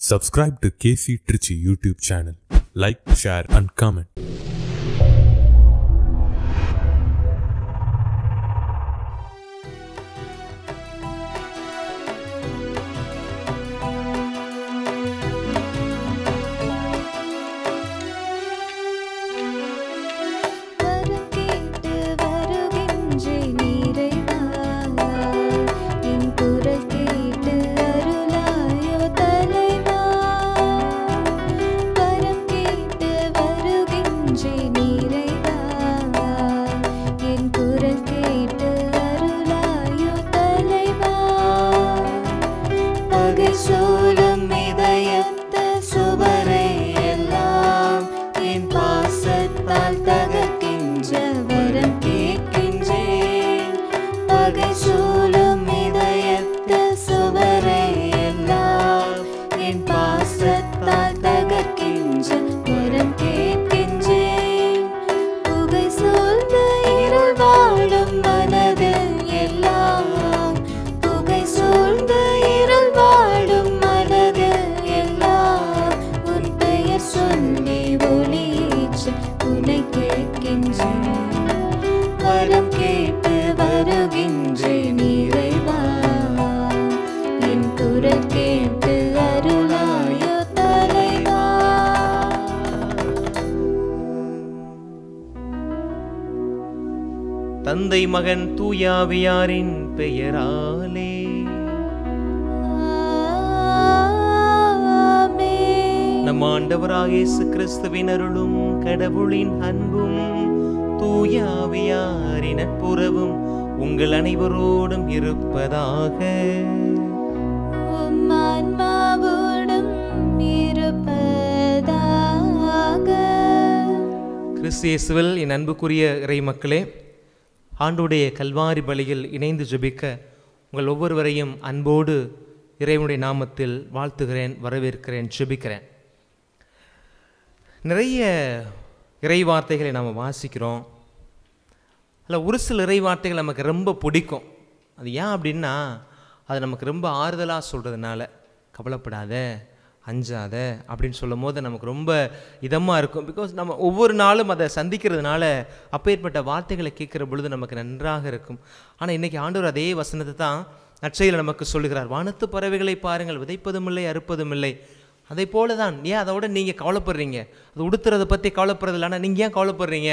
Subscribe to KC Trichy YouTube channel. Like, share and comment. தந்தை மகன் தூயாவியாரின் பெயராலே நம் ஆண்டவராகிய இயேசு கிறிஸ்துவின் அருளும் கடவுளின் அன்பும் தூயாவியாரின் நட்புறவும் உங்கள் அனைவரோடும் இருப்பதாக. கிறிஸ்து இயேசுவில் என் அன்புக்குரிய இறை மக்களே, ஆண்டுடைய கல்வாரி பலியில் இணைந்து ஜெபிக்க உங்கள் ஒவ்வொருவரையும் அன்போடு இறைவனுடைய நாமத்தில் வாழ்த்துகிறேன், வரவேற்கிறேன், ஜெபிக்கிறேன். நிறைய இறை வார்த்தைகளை நாம் வாசிக்கிறோம். அதில் ஒரு சில இறை வார்த்தைகள் நமக்கு ரொம்ப பிடிக்கும். அது ஏன் அப்படின்னா, அது நமக்கு ரொம்ப ஆறுதலாக சொல்கிறதுனால, கவலைப்படாத, அஞ்சாத அப்படின்னு சொல்லும் போது நமக்கு ரொம்ப இதமாக இருக்கும். பிகாஸ் நம்ம ஒவ்வொரு நாளும் அதை சந்திக்கிறதுனால அப்பேற்பட்ட வார்த்தைகளை கேட்குற பொழுது நமக்கு நன்றாக இருக்கும். ஆனால் இன்றைக்கி ஆண்டவர் அதே வசனத்தை தான் நற்செய்தியில் நமக்கு சொல்லுகிறார். வானத்து பறவைகளை பாருங்கள், விதைப்பதும் இல்லை, அறுப்பதும் இல்லை. அதே போல தான். ஏன் அதோட நீங்கள் கவலைப்படுறீங்க? அது உடுத்துறதை பற்றி கவலைப்படுறது இல்லை, ஆனால் நீங்கள் ஏன் கவலைப்படுறீங்க?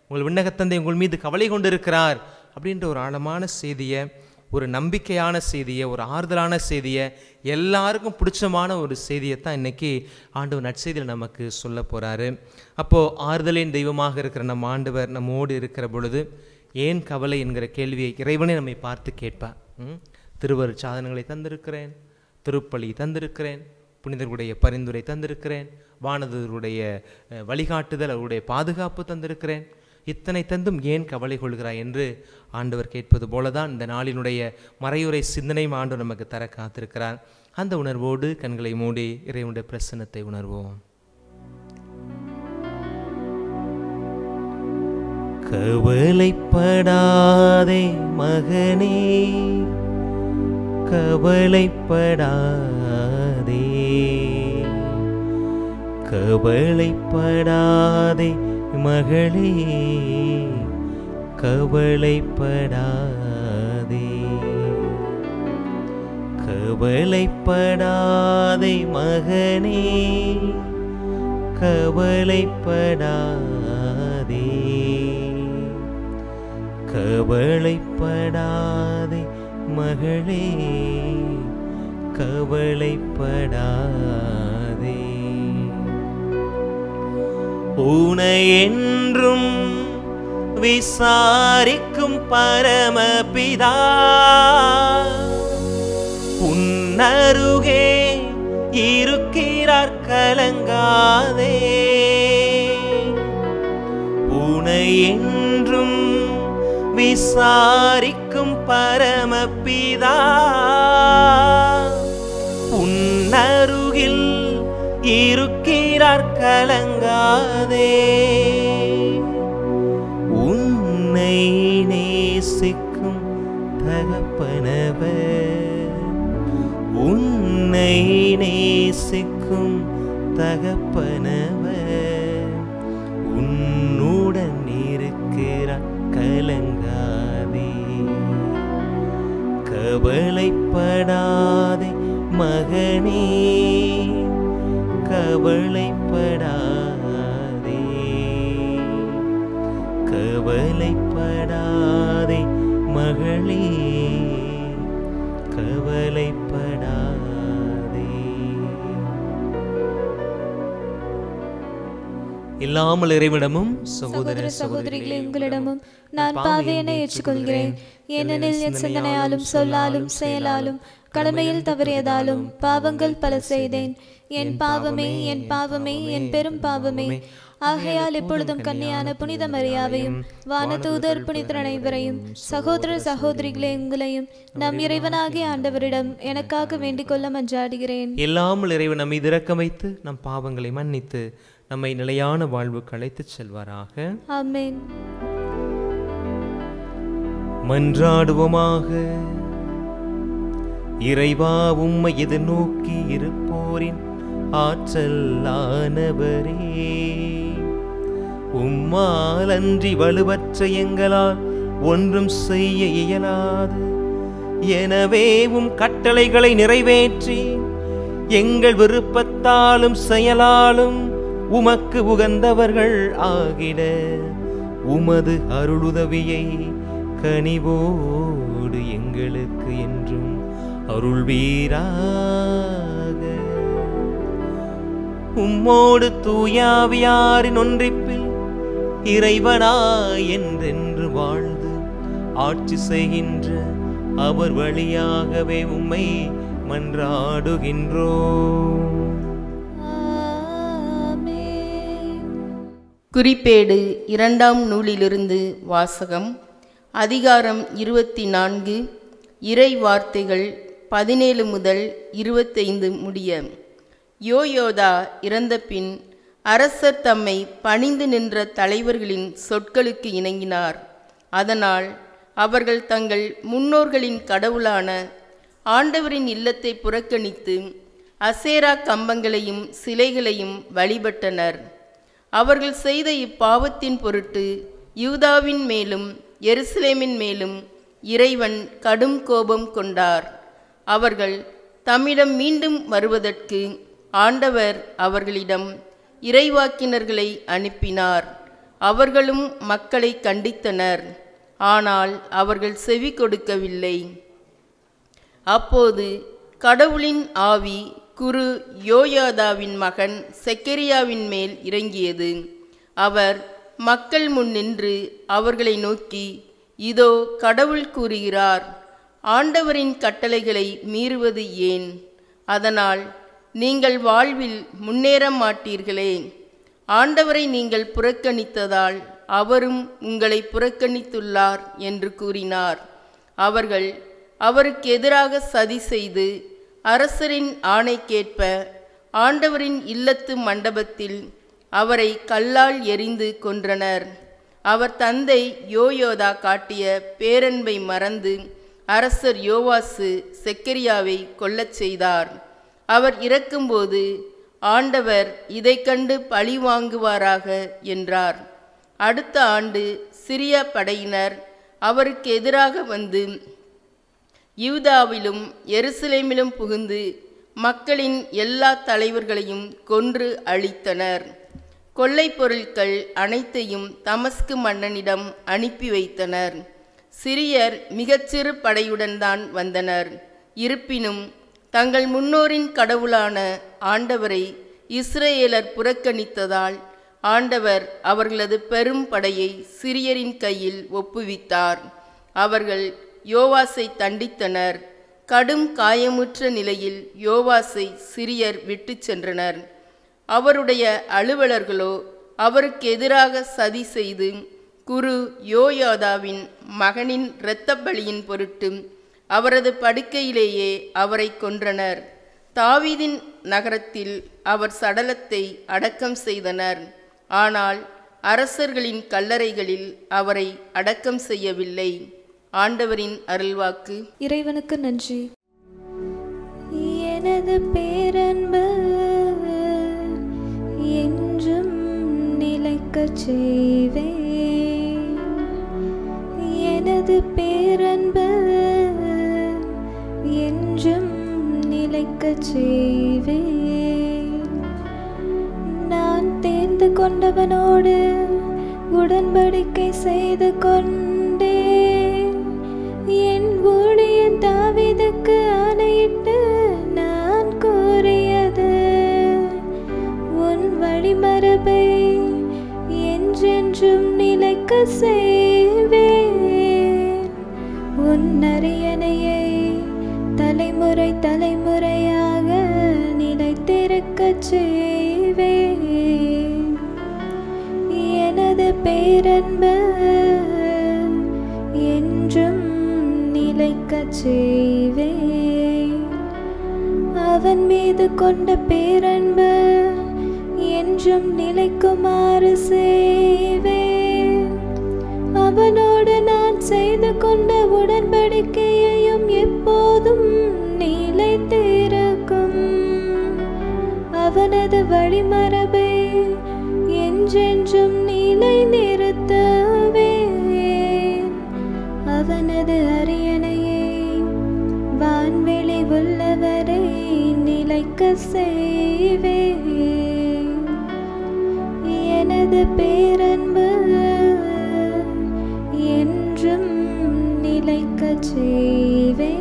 உங்கள் விண்ணகத்தந்தை உங்கள் மீது கவலை கொண்டு இருக்கிறார் அப்படின்ற ஒரு ஆழமான செய்தியை, ஒரு நம்பிக்கையான செய்தியை, ஒரு ஆறுதலான செய்தியை, எல்லாருக்கும் பிடிச்சமான ஒரு செய்தியை தான் இன்றைக்கி ஆண்டவர் நற்செய்தியில் நமக்கு சொல்ல போகிறாரு. அப்போது ஆறுதலின் தெய்வமாக இருக்கிற நம்ம ஆண்டவர் நம்மோடு இருக்கிற பொழுது ஏன் கவலை என்கிற கேள்வியை இறைவனே நம்மை பார்த்து கேட்பார். திருவரு சாதனங்களை தந்திருக்கிறேன், திருப்பலி தந்திருக்கிறேன், புனிதர்களுடைய பரிந்துரை தந்திருக்கிறேன், வானதருடைய வழிகாட்டுதல், அவருடைய பாதுகாப்பு தந்திருக்கிறேன், இத்தனை தந்தும் ஏன் கவலை கொள்கிறாய் என்று ஆண்டவர் கேட்பது போலதான் இந்த நாளினுடைய மறையுறை சிந்தனையும் ஆண்டவர் நமக்கு தர காத்திருக்கிறார். அந்த உணர்வோடு கண்களை மூடி இறைவனுடைய பிரசன்னத்தை உணர்வோம். கவலைப்படாதே மகனே, கவலைப்படாதே, கவலைப்படாதே மகளே, கவலைப்படாதே, கவலைப்படாதே மகனே, கவலைப்படாதே, கவலைப்படாதே மகளே, கவலைப்படாதே. உனை என்றும் விசாரிக்கும் பரமபிதா உன்னருகே இருக்கிறார், கலங்காதே. உனை என்றும் விசாரிக்கும் பரமபிதா உன்னருகில் இருக்கிறார், கலங்காதே. உன்னை நேசிக்கும் தகப்பனவர் உன்னை உன்னை நேசிக்கும் தகப்பனவர் உன்னுடன் இருக்கிறார், கலங்காதே. கவலைப்படாதே மகனே, கவலைப்படாதே, கவலைப்படாதே மகளே, கவலைப்படாதே. இல்லாமல் இறைவனிடமும் சகோதர சகோதரிகளே உங்களிடமும் நான் பாவியனை ஏற்றுக்கொள்கிறேன். ஏனெனில் என் சிந்தனையாலும் சொல்லாலும் செயலாலும் கடமையில் தவறியதாலும் பாவங்கள் பல செய்தேன். என் பாவமே, என் பாவமே, என் பெரும் பாவமே. ஆகையால் இப்பொழுதும் கன்னியான புனித மரியாவையும் வானதூதர் புனிதர் அனைவரையும் சகோதர சகோதரிகளே உங்களையும் நம் இறைவனாகிய ஆண்டவரிடம் எனக்காக வேண்டிக் கொள்ள மன்றாடுகிறேன். இல்லாமல் இறைவன் நம்மை இரக்கம் வைத்து நம் பாவங்களை மன்னித்து நம்மை நிலையான வாழ்வுக்கு அழைத்துச் செல்வாராக. ஆமென். மன்றாடுவோமாக. இறைவா, உம்மை எதிர்நோக்கி இருப்போரின் ஆற்றலானவரே, உம்மால் அன்றி வலுவற்ற எங்களால் ஒன்றும் செய்ய இயலாது. எனவே உம் கட்டளைகளை நிறைவேற்றி எங்கள் விருப்பத்தாலும் செயலாலும் உமக்கு உகந்தவர்கள் ஆகிட உமது அருளுதவியை கனிவோடு எங்களுக்கு என்றும் அருள்வீராக. உம்மோடு தூயாவியாரின் ஒன்றிப்பில் இறைவனாய் என்றென்று வாழ்ந்து ஆட்சி செய்கின்ற அவர் வழியாகவே உம்மை மன்றாடுகின்றோம். குறிப்பேடு 2ஆம் நூலிலிருந்து வாசகம். அதிகாரம் 24, இறை வார்த்தைகள் 17 முதல் 25 முடிய. யோயோதா இறந்த பின் அரசர் தம்மை பணிந்து நின்ற தலைவர்களின் சொற்களுக்கு இணங்கினார். அதனால் அவர்கள் தங்கள் முன்னோர்களின் கடவுளான ஆண்டவரின் இல்லத்தை புறக்கணித்து அசேரா கம்பங்களையும் சிலைகளையும் வழிபட்டனர். அவர்கள் செய்த இப்பாவத்தின் பொருட்டு யூதாவின் மேலும் எருசலேமின் மேலும் இறைவன் கடும் கோபம் கொண்டார். அவர்கள் தம்மிடம் மீண்டும் வருவதற்கு ஆண்டவர் அவர்களிடம் இறைவாக்கினர்களை அனுப்பினார். அவர்களும் மக்களை கண்டித்தனர். ஆனால் அவர்கள் செவி கொடுக்கவில்லை. அப்போது கடவுளின் ஆவி குரு யோயாதாவின் மகன் செக்கரியாவின் மேல் இறங்கியது. அவர் மக்கள் முன் நின்று அவர்களை நோக்கி, இதோ கடவுள் கூறுகிறார், ஆண்டவரின் கட்டளைகளை மீறுவது ஏன்? அதனால் நீங்கள் வாழ்வில் முன்னேற மாட்டீர்களே. ஆண்டவரை நீங்கள் புறக்கணித்ததால் அவரும் உங்களை புறக்கணித்துள்ளார் என்று கூறினார். அவர்கள் அவருக்கு எதிராக சதி செய்து அரசரின் ஆணைக்கேற்ப ஆண்டவரின் இல்லத்து மண்டபத்தில் அவரை கல்லால் எறிந்து கொன்றனர். அவர் தந்தை யோயோதா காட்டிய பேரன்பை மறந்து அரசர் யோவாசு செக்கரியாவை கொல்லச் செய்தார். அவர் இறக்கும்போது ஆண்டவர் இதை கண்டு பழி வாங்குவாராக என்றார். அடுத்த ஆண்டு சிரிய படையினர் அவருக்கு எதிராக வந்து யூதாவிலும் எருசலேமிலும் புகுந்து மக்களின் எல்லா தலைவர்களையும் கொன்று அழித்தனர். கொள்ளை பொருட்கள் அனைத்தையும் தமஸ்கு மன்னனிடம் அனுப்பி வைத்தனர். சிரியர் மிகச்சிறு படையுடன் தான் வந்தனர். இருப்பினும் தங்கள் முன்னோரின் கடவுளான ஆண்டவரை இஸ்ரேலர் புறக்கணித்ததால் ஆண்டவர் அவர்களது பெரும் படையை சிரியரின் கையில் ஒப்புவித்தார். அவர்கள் யோவாசை தண்டித்தனர். கடும் காயமுற்ற நிலையில் யோவாசை சிரியர் விட்டு சென்றனர். அவருடைய அலுவலர்களோ அவருக்கு எதிராக சதி செய்து குரு யோயாதாவின் மகனின் இரத்த பலியின் பொருட்டு அவரது படுக்கையிலேயே அவரை கொன்றனர். தாவீதின் நகரத்தில் அவர் சடலத்தை அடக்கம் செய்தனர். ஆனால் அரசர்களின் கல்லறைகளில் அவரை அடக்கம் செய்யவில்லை. ஆண்டவரின் அருள்வாக்கு. இறைவனுக்கு நன்றி. எனது பேரன்பு என்றும் நிலைக்கச் செய்வேன். எனது பேரன்பு என்றும் நிலைக்கச் செய்வேன். நான் தேர்ந்து கொண்டவனோடு உடன்படிக்கை செய்து கொண்டேன். என் ஊழியன் தாவீதுக்கு ஆணையிட்டு நான் கூறியது, உன் வழிமரபை என்றென்றும் நிலைக்க செய்வேன். உன் அரியணையை தலைமுறை தலைமுறையாக நிலைத்திருக்கச் செய்வேன். எனது பேரன்பு என்றும் நிலைக்கச் செய்வேன். அவன் மீது கொண்ட பேரன்பு என்றும் நிலைக்குமாறு செய்வேன். அவனோடு நான் செய்து கொண்ட உடன்படிக்கையையும் எப்போதும் நிலைத்திருக்கும். அவனது வழிமரபை என்றென்றும் நிலை நிறுத்துவேன். அவனது அரியணையை வான்வெளி உள்ளவரை நிலைக்க செய்வேன். எனது பேரன்பு என்றும் நிலைக்கச் செய்வேன்.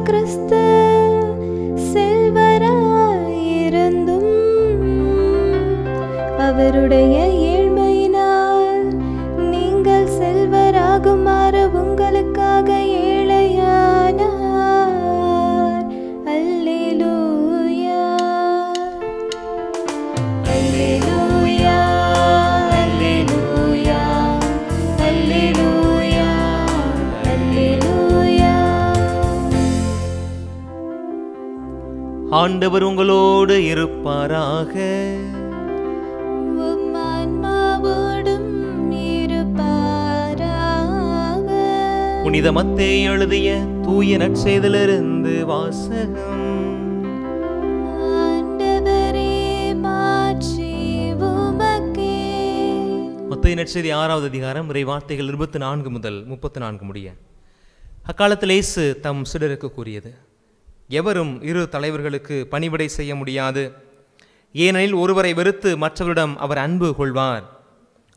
கிறிஸ்து செல்வராயிருந்தும் அவருடைய ஏழ்மையினால் நீங்கள் செல்வராகுமாறு உங்களுக்காக ஏழையானார். அல்லேலூயா, அல்லேலூயா, அல்லேலூயா, அல்லேலூயா, அல்லேலூயா. ஆண்டவர் உங்களோடு இருப்பாராக. உம் ஆன்மாவோடும் இருப்பாராக. புனித மத்தேயு எழுதிய தூய நற்செய்தியிலிருந்து வாசகம். ஆண்டவரே, மாட்சி உமக்கே. மத்தேயு நற்செய்தி 6வது அதிகாரம் இறை வார்த்தைகள் 24 முதல் 34 முடிய. அக்காலத்தில் இயேசு தம் சீடருக்கு கூறியது, எவரும் இரு தலைவர்களுக்கு பணிவிடை செய்ய முடியாது. ஏனெனில் ஒருவரை வெறுத்து மற்றவரிடம் அவர் அன்பு கொள்வார்,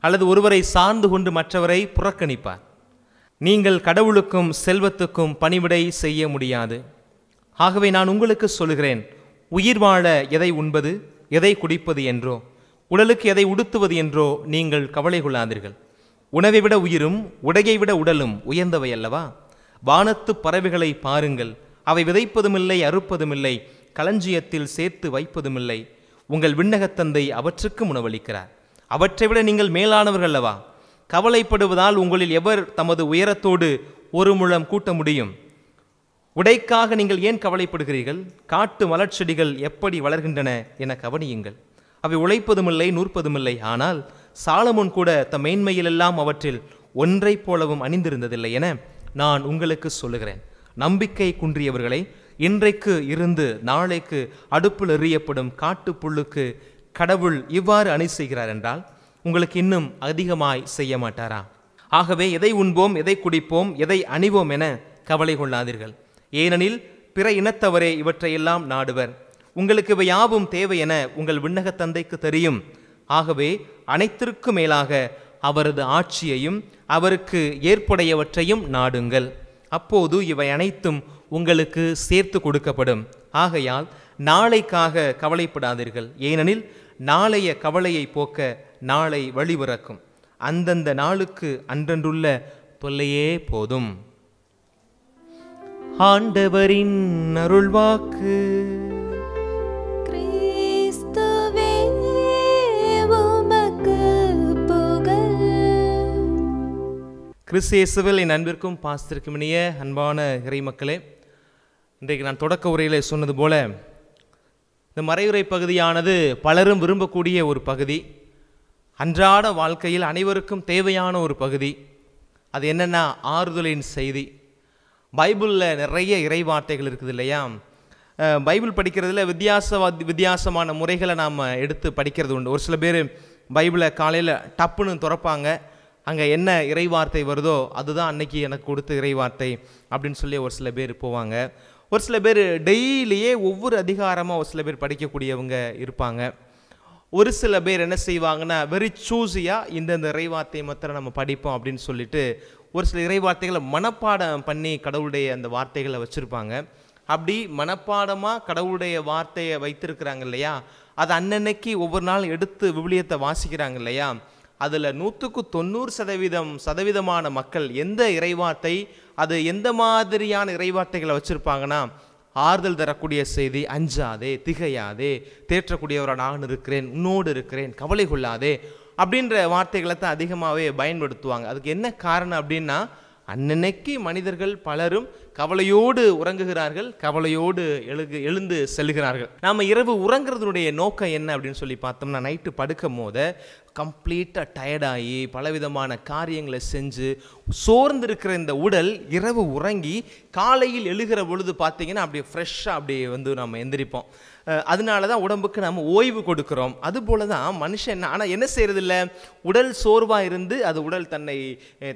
அல்லது ஒருவரை சார்ந்து கொண்டு மற்றவரை புறக்கணிப்பார். நீங்கள் கடவுளுக்கும் செல்வத்துக்கும் பணிவிடை செய்ய முடியாது. ஆகவே நான் உங்களுக்கு சொல்லுகிறேன், உயிர் வாழ எதை உண்பது, எதை குடிப்பது என்றோ, உடலுக்கு எதை உடுத்துவது என்றோ நீங்கள் கவலை கொள்ளாதீர்கள். உணவை விட உயிரும் உடையை விட உடலும் உயர்ந்தவை அல்லவா? வானத்து பறவைகளை பாருங்கள், அவை விதைப்பதுமில்லை, அறுப்பதுமில்லை, களஞ்சியத்தில் சேர்த்து வைப்பதுமில்லை. உங்கள் விண்ணகத் தந்தை அவற்றுக்கும் உணவளிக்கிறார். அவற்றை விட நீங்கள் மேலானவர்கள் அல்லவா? கவலைப்படுவதால் உங்களில் எவர் தமது உயரத்தோடு ஒரு முழம் கூட்ட முடியும்? உடைக்காக நீங்கள் ஏன் கவலைப்படுகிறீர்கள்? காட்டு மலர்ச்செடிகள் எப்படி வளர்கின்றன என கவனியுங்கள். அவை உழைப்பதுமில்லை, நூற்பதுமில்லை. ஆனால் சாலமோன் கூட தம் மேன்மையிலெல்லாம் அவற்றில் ஒன்றை போலவும் அணிந்திருந்ததில்லை என நான் உங்களுக்கு சொல்லுகிறேன். நம்பிக்கை குன்றியவர்களை இன்றைக்கு இருந்து நாளைக்கு அடுப்பில் எறியப்படும் காட்டு புல்லுக்கு கடவுள் இவ்வாறு அணி செய்கிறார் என்றால் உங்களுக்கு இன்னும் அதிகமாய் செய்ய மாட்டாரா? ஆகவே எதை உண்போம், எதை குடிப்போம், எதை அணிவோம் என கவலை கொள்ளாதீர்கள். ஏனெனில் பிற இனத்தவரே இவற்றையெல்லாம் நாடுவர். உங்களுக்கு இவை யாவும் தேவை என உங்கள் விண்ணகத் தந்தைக்கு தெரியும். ஆகவே அனைத்திற்கும் மேலாக அவரது ஆட்சியையும் அவருக்கு ஏற்புடையவற்றையும் நாடுங்கள். அப்போது இவை அனைத்தும் உங்களுக்கு சேர்த்து கொடுக்கப்படும். ஆகையால் நாளைக்காக கவலைப்படாதீர்கள், ஏனெனில் நாளைய கவலையை போக்க நாளை வழிபிறக்கும். அந்தந்த நாளுக்கு அன்றன்றுள்ள தொல்லையே போதும். ஆண்டவரின் அருள்வாக்கு. கிறிஸ்துவே உமக்கு புகழ். கிறிஸ்து இயேசுவில் என் அன்பிற்கும் பாஸ்திற்கும் இனிய அன்பான இறைமக்களே, இன்றைக்கு நான் தொடக்க உரையில் சொன்னது போல இந்த மறையுறை பகுதியானது பலரும் விரும்பக்கூடிய ஒரு பகுதி, அன்றாட வாழ்க்கையில் அனைவருக்கும் தேவையான ஒரு பகுதி. அது என்னென்னா ஆறுதலின் செய்தி. பைபிளில் நிறைய இறை வார்த்தைகள் இருக்குது இல்லையா? பைபிள் படிக்கிறதுல வித்தியாசமான முறைகளை நாம் எடுத்து படிக்கிறது உண்டு. ஒரு சில பேர் பைபிளை காலையில் டப்புன்னு திறப்பாங்க, அங்கே என்ன இறை வார்த்தை வருதோ அதுதான் அன்னைக்கு எனக்கு கொடுத்த இறை வார்த்தை அப்படின்னு சொல்லி ஒரு சில பேர் போவாங்க. ஒரு சில பேர் டெய்லியே ஒவ்வொரு அதிகாரமாக ஒரு சில பேர் படிக்கக்கூடியவங்க இருப்பாங்க. ஒரு சில பேர் என்ன செய்வாங்கன்னா வெரி சூஸியாக இந்த இறைவார்த்தையை மாத்திரம் நம்ம படிப்போம் அப்படின்னு சொல்லிட்டு ஒரு சில இறைவார்த்தைகளை மனப்பாடம் பண்ணி கடவுளுடைய அந்த வார்த்தைகளை வச்சுருப்பாங்க. அப்படி மனப்பாடமாக கடவுளுடைய வார்த்தையை வைத்திருக்கிறாங்க இல்லையா, அது அன்னன்னைக்கு ஒவ்வொரு நாள் எடுத்து விவிலியத்தை வாசிக்கிறாங்க இல்லையா, அதில் 100% மக்கள் எந்த இறைவார்த்தை, அது எந்த மாதிரியான இறைவார்த்தைகளை வச்சுருப்பாங்கன்னா, ஆறுதல் தரக்கூடிய செய்தி, அஞ்சாதே, திகையாதே, தேற்றக்கூடியவராக நான் இருக்கிறேன், உன்னோடு இருக்கிறேன், கவலை கொள்ளாதே அப்படின்ற வார்த்தைகளை தான் அதிகமாகவே பயன்படுத்துவாங்க. அதுக்கு என்ன காரணம் அப்படின்னா, அன்னன்னைக்கு மனிதர்கள் பலரும் கவலையோடு உறங்குகிறார்கள், கவலையோடு எழுந்து செல்கிறார்கள். நாம் இரவு உறங்குறதுடைய நோக்கம் என்ன அப்படின்னு சொல்லி பார்த்தோம்னா, நைட்டு படுக்கும் போது கம்ப்ளீட்டாக டயர்டாகி பலவிதமான காரியங்களை செஞ்சு சோர்ந்திருக்கிற இந்த உடல் இரவு உறங்கி காலையில் எழுகிற பொழுது பார்த்திங்கன்னா அப்படியே ஃப்ரெஷ்ஷாக அப்படியே நம்ம எந்திரிப்போம். அதனால தான் உடம்புக்கு நம்ம ஓய்வு கொடுக்குறோம். அதுபோல தான் மனுஷன். ஆனால் என்ன செய்கிறதில்ல, உடல் சோர்வாக இருந்து அது உடல் தன்னை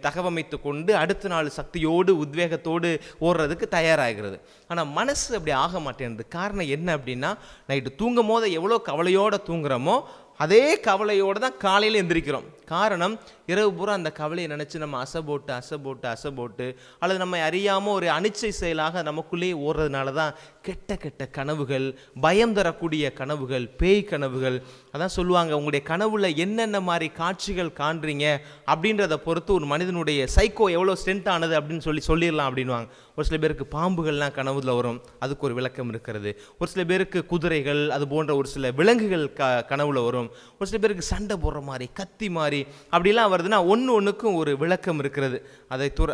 தகவமைத்து கொண்டு அடுத்த நாள் சக்தியோடு உத்வேகத்தோடு ஓடுறதுக்கு தயாராகிறது. ஆனால் மனசு அப்படி ஆக மாட்டேங்குது. காரணம் என்ன அப்படின்னா, நைட்டு தூங்கும் போது எவ்வளோ கவலையோடு தூங்குறோமோ அதே கவலையோடு தான் காலையில் எந்திரிக்கிறோம். காரணம், இரவு பூரா அந்த கவலையை நினச்சி நம்ம அசைபோட்டு அல்லது நம்ம அறியாமல் ஒரு அனிச்சை செயலாக நமக்குள்ளேயே ஓடுறதுனால தான் கெட்ட கனவுகள், பயம் தரக்கூடிய கனவுகள், பேய் கனவுகள். அதான் சொல்லுவாங்க, உங்களுடைய கனவுல என்னென்ன மாதிரி காட்சிகள் காண்றீங்க அப்படின்றத பொறுத்து ஒரு மனிதனுடைய சைக்கோ எவ்வளோ ஸ்ட்ரென்த் ஆனது அப்படின்னு சொல்லிடலாம் அப்படின்வாங்க. ஒரு சில பேருக்கு பாம்புகள்லாம் கனவுல வரும், அதுக்கு ஒரு விளக்கம் இருக்கிறது. ஒரு சில பேருக்கு குதிரைகள் அது போன்ற ஒரு சில விலங்குகள் கனவுல வரும். ஒரு சில பேருக்கு சண்டை போடுற மாதிரி, கத்தி மாதிரி அப்படிலாம் வருதுன்னா ஒன்றுக்கும் ஒரு விளக்கம் இருக்கிறது.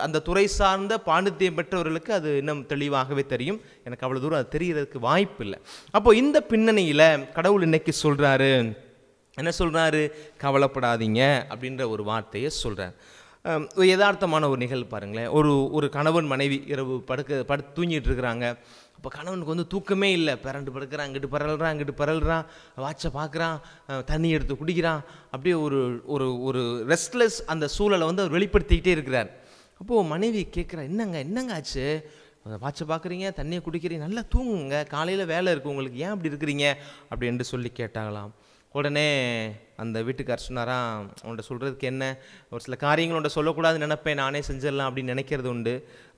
அந்த துறை சார்ந்த பாண்டித்யம் பெற்றவர்களுக்கு அது இன்னும் தெளிவாகவே தெரியும். எனக்கு அவ்வளோ தூரம் அது தெரியறதுக்கு வாய்ப்பு இல்லை. அப்போ இந்த பின்னணியில் கடவுள் இன்னைக்கு சொல்கிறாரு, என்ன சொல்கிறாரு, கவலைப்படாதீங்க அப்படின்ற ஒரு வார்த்தையை சொல்கிறார். யதார்த்தமான ஒரு நிகழ்வு பாருங்களேன். ஒரு கணவன் மனைவி இரவு படுத்து தூங்கிட்டு இருக்கிறாங்க. அப்போ கணவனுக்கு தூக்கமே இல்லை, பிறண்டு படுக்கிறான், அங்கிட்டு பரல்றான், வாட்சை பார்க்குறான், தண்ணி எடுத்து குடிக்கிறான். அப்படியே ஒரு ரெஸ்ட்லெஸ் அந்த சூழலை அவர் வெளிப்படுத்திக்கிட்டே இருக்கிறார். அப்போது மனைவி கேட்குறா, என்னங்க ஆச்சு, வாட்சை பார்க்குறீங்க, தண்ணியை குடிக்கிறீங்க, நல்லா தூங்குங்க, காலையில் வேலை இருக்குது உங்களுக்கு, ஏன் அப்படி இருக்கிறீங்க அப்படின்ட்டு சொல்லி கேட்டாங்களாம். உடனே அந்த வீட்டுக்கார் சொன்னாராம், அவன்கிட்ட சொல்கிறதுக்கு என்ன, ஒரு சில காரியங்கள் உன்ட்ட சொல்லக்கூடாதுன்னு நினைப்பேன், நானே செஞ்சிடலாம் அப்படின்னு நினைக்கிறது உண்டு.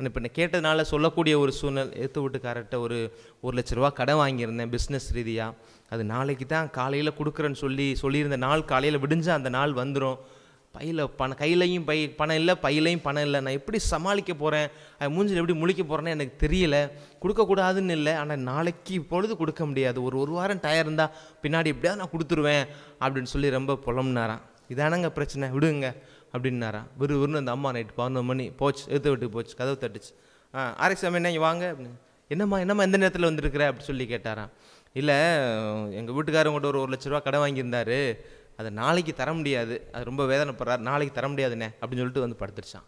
இப்போ நான் கேட்டதுனால சொல்லக்கூடிய ஒரு சூழ்நிலை. எடுத்து வீட்டுக்காரர்கிட்ட ஒரு 1 லட்ச ரூபா கடன் வாங்கியிருந்தேன் பிஸ்னஸ் ரீதியாக. அது நாளைக்கு தான் காலையில் கொடுக்குறேன்னு சொல்லியிருந்த நாள் காலையில் விடிஞ்சால் அந்த நாள் வந்துடும். கையிலையும் பணம் இல்லை, பையிலையும் பணம் இல்லை, நான் எப்படி சமாளிக்க போகிறேன், மூஞ்சில் எப்படி முழிக்க போகிறேன்னு எனக்கு தெரியல. கொடுக்கக்கூடாதுன்னு இல்லை, ஆனால் நாளைக்கு இப்பொழுது கொடுக்க முடியாது, ஒரு வாரம் டயர் இருந்தால் பின்னாடி எப்படியாவது நான் கொடுத்துருவேன் அப்படின்னு சொல்லி ரொம்ப புலம்புனாராம். இதானங்க பிரச்சனை, விடுங்க அப்படின்னாராம். விறுவிறுன்னு அந்த அம்மா நைட்டு 11 மணி போச்சு, எடுத்து விட்டு போச்சு, கதவு தட்டுச்சு. ஆர்எக்ஸாம் என்ன வாங்க அப்படின்னு. என்னம்மா எந்த நேரத்தில் வந்துருக்குற அப்படி சொல்லி கேட்டாராம். இல்லை, எங்கள் வீட்டுக்காரங்கிட்ட ஒரு 1 லட்ச ரூபா கடன் வாங்கியிருந்தாரு, அதை நாளைக்கு தர முடியாது, அது ரொம்ப வேதனைப்படுறாரு, நாளைக்கு தர முடியாதுண்ணே அப்படின்னு சொல்லிட்டு படுத்துருச்சான்.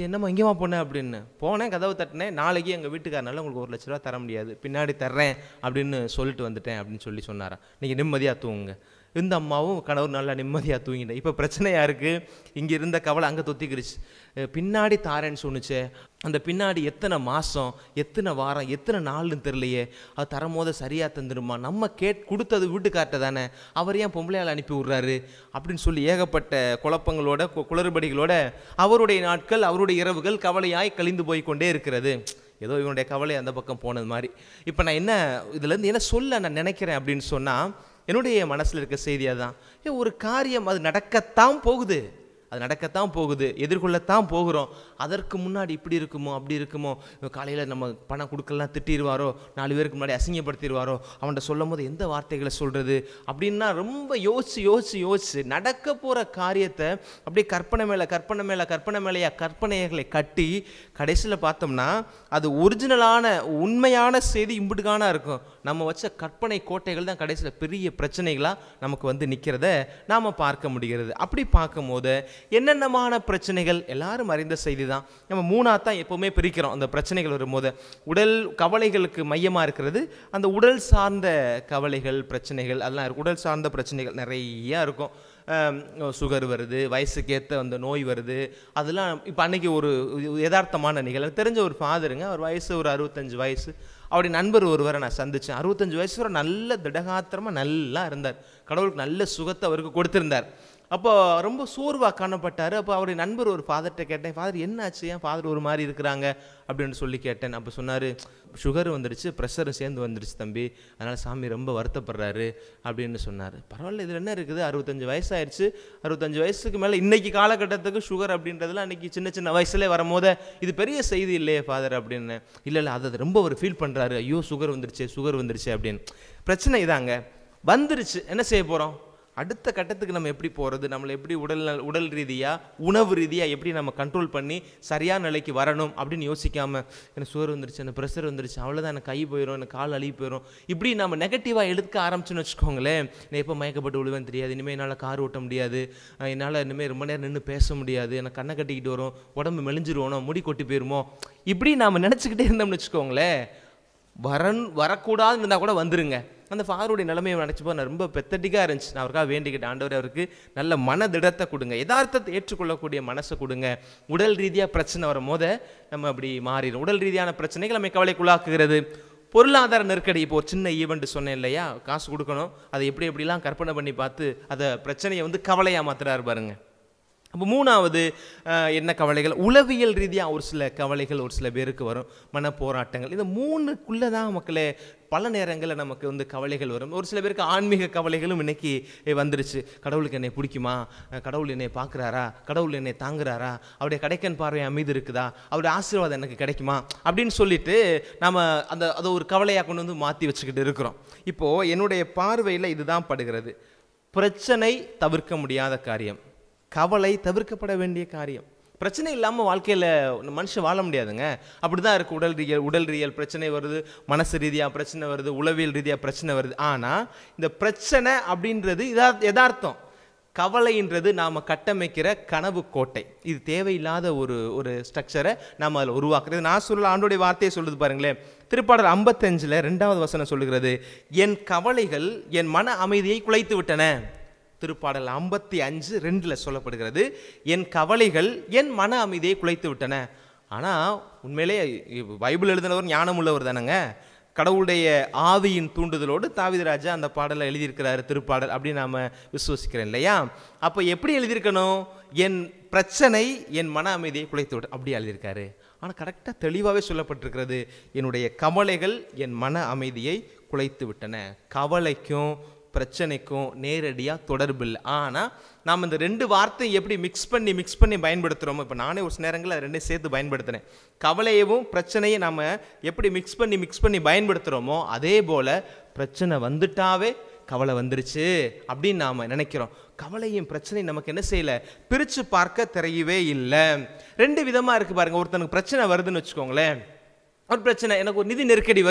என்னம்மா இங்கேமா போனேன் அப்படின்னு. போனேன், கதவை தட்டினேன், நாளைக்கு எங்கள் வீட்டுக்காரனால உங்களுக்கு 1 லட்ச ரூபா தர முடியாது, பின்னாடி தர்றேன் அப்படின்னு சொல்லிட்டு வந்துட்டேன் அப்படின்னு சொல்லி சொன்னாராம். நீங்கள் நிம்மதியாக தூங்குங்க. இந்த அம்மாவும் கணவர் நல்லா நிம்மதியாக தூங்கிட்டேன். இப்போ பிரச்சனை யாருக்கு? இங்கே இருந்த கவலை அங்கே தொத்திக்கிருச்சு. பின்னாடி தாரேன்னு சொன்னிச்சே, அந்த பின்னாடி எத்தனை மாதம், எத்தனை வாரம், எத்தனை நாள்னு தெரியலையே, அது தரமோத சரியாக தந்துடுமா, நம்ம கொடுத்தது வீட்டுக்கார்ட்ட தானே, அவர் ஏன் பொம்பளையால் அனுப்பி விட்றாரு அப்படின்னு சொல்லி ஏகப்பட்ட குழப்பங்களோட குளறுபடிகளோட அவருடைய நாட்கள், அவருடைய இரவுகள் கவலையாய் கழிந்து போய் கொண்டே இருக்கிறது. ஏதோ இவனுடைய கவலை அந்த பக்கம் போனது மாதிரி. இப்போ நான் என்ன இதுலேருந்து என்ன சொல்ல நான் நினைக்கிறேன் அப்படின்னு சொன்னால், என்னுடைய மனசில் இருக்க செய்தி அதுதான். ஒரு காரியம் அது நடக்கத்தான் போகுது, அது நடக்கத்தான் போகுது, எதிர்கொள்ளத்தான் போகிறோம். அதற்கு முன்னாடி இப்படி இருக்குமோ அப்படி இருக்குமோ, காலையில் நம்ம பணம் கொடுக்கலாம் திட்டிடுவாரோ, 4 பேருக்கு முன்னாடி அசிங்கப்படுத்திடுவாரோ, அவன்கிட்ட சொல்லும் போது எந்த வார்த்தைகளை சொல்கிறது அப்படின்னா ரொம்ப யோசிச்சு நடக்க போகிற காரியத்தை அப்படியே கற்பனை மேலேயா கற்பனைகளை கட்டி கடைசியில் பார்த்தோம்னா அது ஒரிஜினலான உண்மையான செய்தி இம்புட்டுக்கான இருக்கும். நம்ம வச்ச கற்பனை கோட்டைகள் தான் கடைசியில் பெரிய பிரச்சனைகளாக நமக்கு வந்து நிற்கிறத நாம் பார்க்க முடிகிறது. அப்படி பார்க்கும்போது என்னென்னமான பிரச்சனைகள் எல்லாரும் அறிந்த செய்தி தான். நம்ம 3ஆக தான் எப்போவுமே பிரிக்கிறோம். அந்த பிரச்சனைகள் வரும்போது உடல் கவலைகளுக்கு மையமாக இருக்கிறது அந்த உடல் சார்ந்த கவலைகள் பிரச்சனைகள் அதெல்லாம் இருக்கும். உடல் சார்ந்த பிரச்சனைகள் நிறையா இருக்கும். சுகர் வருது, வயசுக்கேற்ற அந்த நோய் வருது, அதெல்லாம் இப்போ அன்றைக்கி ஒரு யதார்த்தமான நிகழ்வு. தெரிஞ்ச ஒரு ஃபாதருங்க, அவர் வயசு ஒரு 65 வயசு. அவருடைய நண்பர் ஒருவரை நான் சந்தித்தேன். 65 வயசு வரை நல்ல திடகாத்திரமாக நல்லா இருந்தார். கடவுளுக்கு நல்ல சுகத்தை அவருக்கு கொடுத்துருந்தார். அப்போ ரொம்ப சோர்வாக காணப்பட்டார். அப்போ அவருடைய நண்பர் ஒரு ஃபாதர்கிட்ட கேட்டேன், ஃபாதர் என்னாச்சு, ஏன் ஃபாதர் ஒரு மாதிரி இருக்கிறாங்க அப்படின்னு சொல்லி கேட்டேன். அப்போ சொன்னார், சுகர் வந்துடுச்சு, ப்ரெஷரும் சேர்ந்து வந்துடுச்சு தம்பி, அதனால் சாமி ரொம்ப வருத்தப்படுறாரு அப்படின்னு சொன்னார். பரவாயில்ல, இதில் என்ன இருக்குது, 65 வயசாகிடுச்சு, 65 வயசுக்கு மேலே இன்றைக்கி காலகட்டத்துக்கு சுகர் அப்படின்றதுலாம் அன்றைக்கி சின்ன வயசுலேயே வரும்போது இது பெரிய செய்தி இல்லையே ஃபாதர் அப்படின்னு. இல்லை அதை ரொம்ப ஒரு ஃபீல் பண்ணுறாரு, ஐயோ சுகர் வந்துருச்சு அப்படின்னு. பிரச்சனை இதாங்க வந்துருச்சு, என்ன செய்ய போகிறோம், அடுத்த கட்டத்துக்கு நம்ம எப்படி போகிறது, நம்மளை எப்படி உடல் ரீதியாக உணவு ரீதியாக எப்படி நம்ம கண்ட்ரோல் பண்ணி சரியான நிலைக்கு வரணும் அப்படின்னு யோசிக்காமல், எனக்கு சுகர் வந்துருச்சு, எனக்கு ப்ரெஷர் வந்துருச்சு, அவ்வளோதான், எனக்கு கை போயிடும், எனக்கு கால் அழுகி போயிடும், இப்படி நம்ம நெகட்டிவாக எடுக்க ஆரம்பிச்சுன்னு வச்சுக்கோங்களேன். நான் எப்போ மயக்கப்பட்டு விழுவேன்னு தெரியாது, இனிமேல் என்னால் கார் ஓட்ட முடியாது, என்னால் இனிமேல் ரொம்ப நேரம் நின்று பேச முடியாது, எனக்கு கண்ணை கட்டிக்கிட்டு வரும், உடம்பு மெலிஞ்சிருவோனோ, முடி கொட்டி போயிருமோ, இப்படி நாம் நினச்சிக்கிட்டே இருந்தோம்னு வச்சுக்கோங்களேன். வரக்கூடாதுன்னு இருந்தால் கூட வந்துருங்க. அந்த ஃபாதருடைய நிலைமையை நினச்சிப்போ நான் ரொம்ப பெத்தட்டிக்காக இருந்துச்சு. நான் அவருக்காக வேண்டிக்கிட்டேன், ஆண்டவர் அவருக்கு நல்ல மனதிடத்தை கொடுங்க, யதார்த்தத்தை ஏற்றுக்கொள்ளக்கூடிய மனசை கொடுங்க. உடல் ரீதியாக பிரச்சனை வரும் போது நம்ம அப்படி மாறிடும். உடல் ரீதியான பிரச்சனைகள் நம்ம கவலைக்குள்ளாக்குகிறது. பொருளாதார நெருக்கடி, இப்போ ஒரு சின்ன ஈவெண்ட் சொன்னேன் இல்லையா, காசு கொடுக்கணும், அதை எப்படிலாம் கற்பனை பண்ணி பார்த்து அதை பிரச்சனையை வந்து கவலையாக மாற்றுறாரு பாருங்க. அப்போ 3ஆவது என்ன கவலைகள், உளவியல் ரீதியாக ஒரு சில கவலைகள் ஒரு சில பேருக்கு வரும், மன போராட்டங்கள். இந்த 3க்குள்ளே தான் மக்களே பல நேரங்களில் நமக்கு வந்து கவலைகள் வரும். ஒரு சில பேருக்கு ஆன்மீக கவலைகளும் இன்னைக்கு வந்துருச்சு. கடவுளுக்கு என்னை பிடிக்குமா, கடவுள் என்னை பார்க்குறாரா, கடவுள் என்னை தாங்குறாரா, அவருடைய கடைக்கன் பார்வை மீது இருக்குதா, அவருடைய ஆசீர்வாதம் எனக்கு கிடைக்குமா அப்படின்னு சொல்லிட்டு நம்ம அதை ஒரு கவலையாக கொண்டு வந்து மாற்றி வச்சுக்கிட்டு இருக்கிறோம். இப்போது என்னுடைய பார்வையில் இதுதான் படுகிறது. பிரச்சனை தவிர்க்க முடியாத காரியம், கவலை தவிர்க்கப்பட வேண்டிய காரியம். பிரச்சனை இல்லாமல் வாழ்க்கையில் மனுஷன் வாழ முடியாதுங்க. அப்படி தான் இருக்குது. உடல் ரீதியல் பிரச்சனை வருது, மனசு ரீதியாக பிரச்சனை வருது, உளவியல் ரீதியாக பிரச்சனை வருது. ஆனால் இந்த பிரச்சனை அப்படின்றது யதார்த்தம். கவலைன்றது நாம் கட்டமைக்கிற கனவு கோட்டை. இது தேவையில்லாத ஒரு ஸ்ட்ரக்சரை நாம் அதில் உருவாக்குறது. நான் சொல்ல ஆண்டோடைய வார்த்தையை சொல்லுது பாருங்களேன். திருப்பாடல் 55 2வது வசனம் சொல்லுகிறது, என் கவலைகள் என் மன அமைதியை குலைத்து விட்டன. திருப்பாடல் 55 2 சொல்லப்படுகிறது, என் கவலைகள் என் மன அமைதியை குலைத்து விட்டன. ஆனால் உண்மையிலே பைபிள் எழுதினவர் ஞானம் உள்ளவர் தானேங்க. கடவுளுடைய ஆவியின் தூண்டுதலோடு தாவீது ராஜா அந்த பாடலை எழுதியிருக்கிறாரு, திருப்பாடல் அப்படின்னு நாம் விசுவசிக்கிறோம் இல்லையா. அப்போ எப்படி எழுதியிருக்கணும், என் பிரச்சனை என் மன அமைதியை குலைத்து விட்டு அப்படி எழுதியிருக்காரு. ஆனால் கரெக்டாக தெளிவாகவே சொல்லப்பட்டிருக்கிறது, என்னுடைய கவலைகள் என் மன அமைதியை குலைத்து விட்டன. கவலைக்கும் பிரச்சனைக்கும் நேரடியாக தொடர்பு இல்லை. ஆனால் நாம் இந்த 2 வார்த்தையை எப்படி மிக்ஸ் பண்ணி பயன்படுத்துகிறோமோ, இப்போ நானே ஒரு சில நேரங்களில் அது 2 சேர்த்து பயன்படுத்தினேன். கவலையவும் பிரச்சனையும் நாம் எப்படி மிக்ஸ் பண்ணி பயன்படுத்துகிறோமோ, அதே போல் பிரச்சனை வந்துட்டாவே கவலை வந்துருச்சு அப்படின்னு நாம் நினைக்கிறோம். கவலையும் பிரச்சனையும் நமக்கு என்ன செய்யலை, பிரித்து பார்க்க தெரியவே இல்லை. 2 விதமாக இருக்குது பாருங்கள். ஒருத்தனுக்கு பிரச்சனை வருதுன்னு வச்சுக்கோங்களேன், ஒரு பிரச்சனை, எனக்கு ஒரு நிதி நெருக்கடி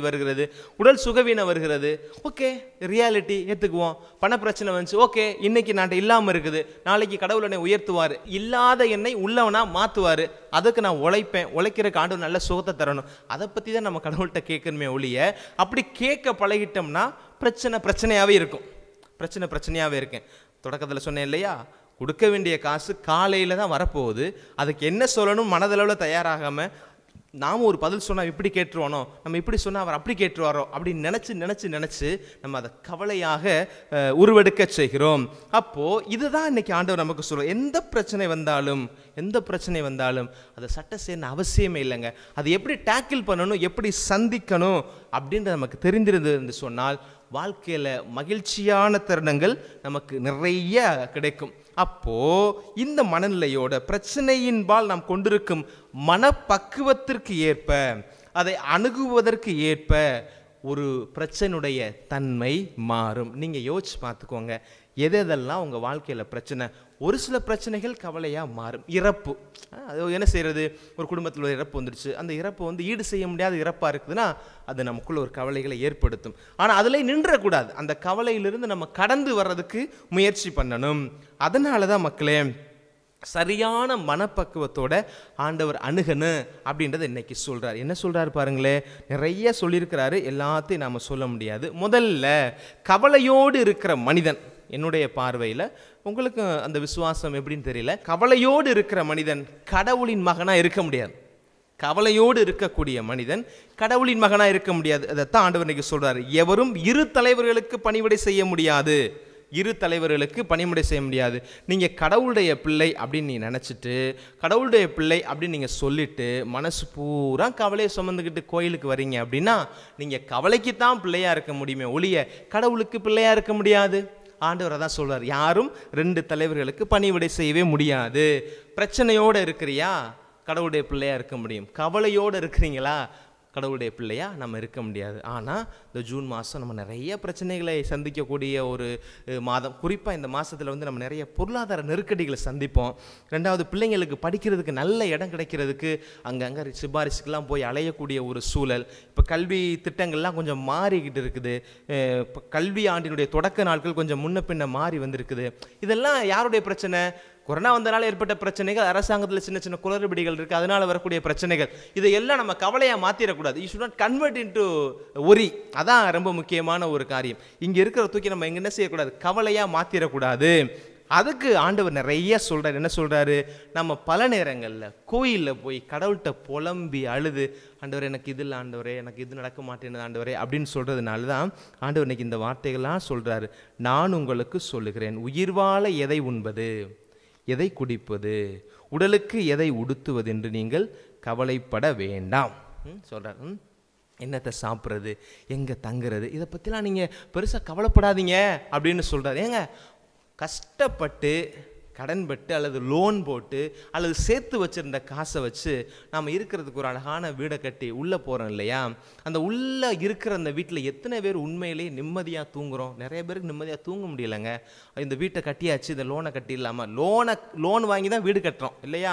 வருகிறது, உடல் சுகவீனம் வருகிறது, ஓகே ரியாலிட்டி ஏற்றுக்குவோம். பண பிரச்சனை வந்துச்சு, ஓகே இன்னைக்கு நான் இல்லாமல் இருக்குது, நாளைக்கு கடவுள் என்னை உயர்த்துவார், இல்லாத என்னை உள்ளவனா மாற்றுவார், அதுக்கு நான் உழைக்கிறக்கு ஆண்டவர் நல்ல சுகத்தை தரணும். அதை பற்றி தான் நம்ம கடவுள்கிட்ட கேட்கணுமே ஒழிய, அப்படி கேட்க பழகிட்டோம்னா பிரச்சனையாகவே இருக்கும். பிரச்சனையாகவே இருக்கேன். தொடக்கத்தில் சொன்னேன் இல்லையா, கொடுக்க வேண்டிய காசு காலையில் தான் வரப்போகுது, அதுக்கு என்ன சொல்லணும் மனதளவில் தயாராகாமல் நாம் ஒரு பதில் சொன்னால் இப்படி கேட்டுருவானோ, நம்ம இப்படி சொன்னால் அவர் அப்படி கேட்டுருவாரோ அப்படின்னு நினச்சி நம்ம அதை கவலையாக உருவெடுக்க செய்கிறோம். அப்போது இதுதான் இன்றைக்கி ஆண்டவர் நமக்கு சொல்லுவோம், எந்த பிரச்சனை வந்தாலும் அதை சட்டை செய்யணும் அவசியமே இல்லைங்க. அதை எப்படி டேக்கிள் பண்ணணும், எப்படி சந்திக்கணும் அப்படின்றது நமக்கு தெரிந்திருந்தது என்று சொன்னால் வாழ்க்கையில் மகிழ்ச்சியான தருணங்கள் நமக்கு நிறைய கிடைக்கும். அப்போது இந்த மனநிலையோட பிரச்சனையின்பால் நாம் கொண்டிருக்கும் மனப்பக்குவத்திற்கு ஏற்ப, அதை அணுகுவதற்கு ஏற்ப ஒரு பிரச்சனையுடைய தன்மை மாறும். நீங்கள் யோசிச்சு பார்த்துக்கோங்க, எதெல்லாம் உங்கள் வாழ்க்கையில் பிரச்சனை. ஒரு சில பிரச்சனைகள் கவலையாக மாறும். இறப்பு, அது என்ன செய்கிறது, ஒரு குடும்பத்தில் ஒரு இறப்பு வந்துடுச்சு, அந்த இறப்பு ஈடு செய்ய முடியாத இறப்பாக இருக்குதுன்னா அது நமக்குள்ள ஒரு கவலைகளை ஏற்படுத்தும். ஆனால் அதில் நின்றக்கூடாது, அந்த கவலையிலிருந்து நம்ம கடந்து வர்றதுக்கு முயற்சி பண்ணணும். அதனால தான் மக்களே சரியான மனப்பக்குவத்தோட ஆண்டவர் அணுகணும் அப்படின்றத இன்னைக்கு சொல்கிறார். என்ன சொல்கிறாரு பாருங்களே, நிறைய சொல்லியிருக்கிறாரு, எல்லாத்தையும் நாம் சொல்ல முடியாது. முதல்ல கவலையோடு இருக்கிற மனிதன், என்னுடைய பார்வையில், உங்களுக்கு அந்த விசுவாசம் எப்படின்னு தெரியல, கவலையோடு இருக்கிற மனிதன் கடவுளின் மகனாக இருக்க முடியாது. கவலையோடு இருக்கக்கூடிய மனிதன் கடவுளின் மகனாக இருக்க முடியாது. அதைத்தான் ஆண்டவர் இன்னைக்கு சொல்கிறார், எவரும் இரு தலைவர்களுக்கு பணிவிடை செய்ய முடியாது. நீங்கள் கடவுளுடைய பிள்ளை அப்படின்னு நீ நினச்சிட்டு, கடவுளுடைய பிள்ளை அப்படின்னு நீங்கள் சொல்லிட்டு மனசு பூரா கவலையை சுமந்துக்கிட்டு கோயிலுக்கு வரீங்க அப்படின்னா நீங்கள் கவலைக்குத்தான் பிள்ளையாக இருக்க முடியுமே ஒழிய கடவுளுக்கு பிள்ளையாக இருக்க முடியாது. ஆண்டவர் தான் சொல்வார், யாரும் 2 தலைவர்களுக்கு பணிவிடை செய்யவே முடியாது. பிரச்சனையோடு இருக்கிறியா, கடவுளுடைய பிள்ளையாக இருக்க முடியும். கவலையோடு இருக்கிறீங்களா, கடவுளுடைய பிள்ளையா நம்ம இருக்க முடியாது. ஆனால் இந்த ஜூன் மாதம் நம்ம நிறைய பிரச்சனைகளை சந்திக்கக்கூடிய ஒரு மாதம். குறிப்பாக இந்த மாதத்தில் நம்ம நிறைய பொருளாதார நெருக்கடிகளை சந்திப்போம். 2வது, பிள்ளைங்களுக்கு படிக்கிறதுக்கு நல்ல இடம் கிடைக்கிறதுக்கு அங்கங்கே சிபாரிசுக்கெல்லாம் போய் அலையக்கூடிய ஒரு சூழல். இப்போ கல்வி திட்டங்கள்லாம் கொஞ்சம் மாறிக்கிட்டு இருக்குது. இப்போ கல்வி ஆண்டினுடைய தொடக்க நாட்கள் கொஞ்சம் முன்ன பின்ன மாறி வந்திருக்குது. இதெல்லாம் யாருடைய பிரச்சனை? கொரோனா வந்தனால ஏற்பட்ட பிரச்சனைகள், அரசாங்கத்தில் சின்ன சின்ன குளறுபடிகள் இருக்குது, அதனால் வரக்கூடிய பிரச்சனைகள். இதையெல்லாம் நம்ம கவலையாக மாற்றிடக்கூடாது. You should not convert into worry. அதான் ரொம்ப முக்கியமான ஒரு காரியம். இங்கே இருக்கிற தூக்கி நம்ம எங்கே என்ன செய்யக்கூடாது, கவலையாக மாற்றிடக்கூடாது. அதுக்கு ஆண்டவர் நிறைய சொல்கிறார். என்ன சொல்கிறாரு, நம்ம பல நேரங்களில் கோயிலில் போய் கடவுள்கிட்ட புலம்பி அழுது, ஆண்டவரே எனக்கு இது இல்லை, ஆண்டவரே எனக்கு இது நடக்க மாட்டேன்னு ஆண்டவரே அப்படின்னு சொல்கிறதுனால தான் ஆண்டவர் இன்னைக்கு இந்த வார்த்தைகள்லாம் சொல்கிறாரு. நான் உங்களுக்கு சொல்லுகிறேன், உயிர் வாழ எதை உண்பது, எதை குடிப்பது, உடலுக்கு எதை உடுத்துவது என்று நீங்கள் கவலைப்பட வேண்டாம் சொல்கிறார். என்னத்தை சாப்பிட்றது, எங்கே தங்குறது, இதை பற்றிலாம் நீங்கள் பெருசாக கவலைப்படாதீங்க அப்படின்னு சொல்கிறார். ஏங்க, கஷ்டப்பட்டு கடன்பட்டு அல்லது லோன் போட்டு அல்லது சேர்த்து வச்சுருந்த காசை வச்சு நாம் இருக்கிறதுக்கு ஒரு அழகான வீடை கட்டி உள்ளே போகிறோம் இல்லையா, அந்த உள்ளே இருக்கிற அந்த வீட்டில் எத்தனை பேர் உண்மையிலேயே நிம்மதியாக தூங்குகிறோம்? நிறைய பேருக்கு நிம்மதியாக தூங்க முடியலைங்க. இந்த வீட்டை கட்டியாச்சு, இந்த லோனை கட்டிடலாமா, லோன் வாங்கி தான் வீடு கட்டுறோம் இல்லையா,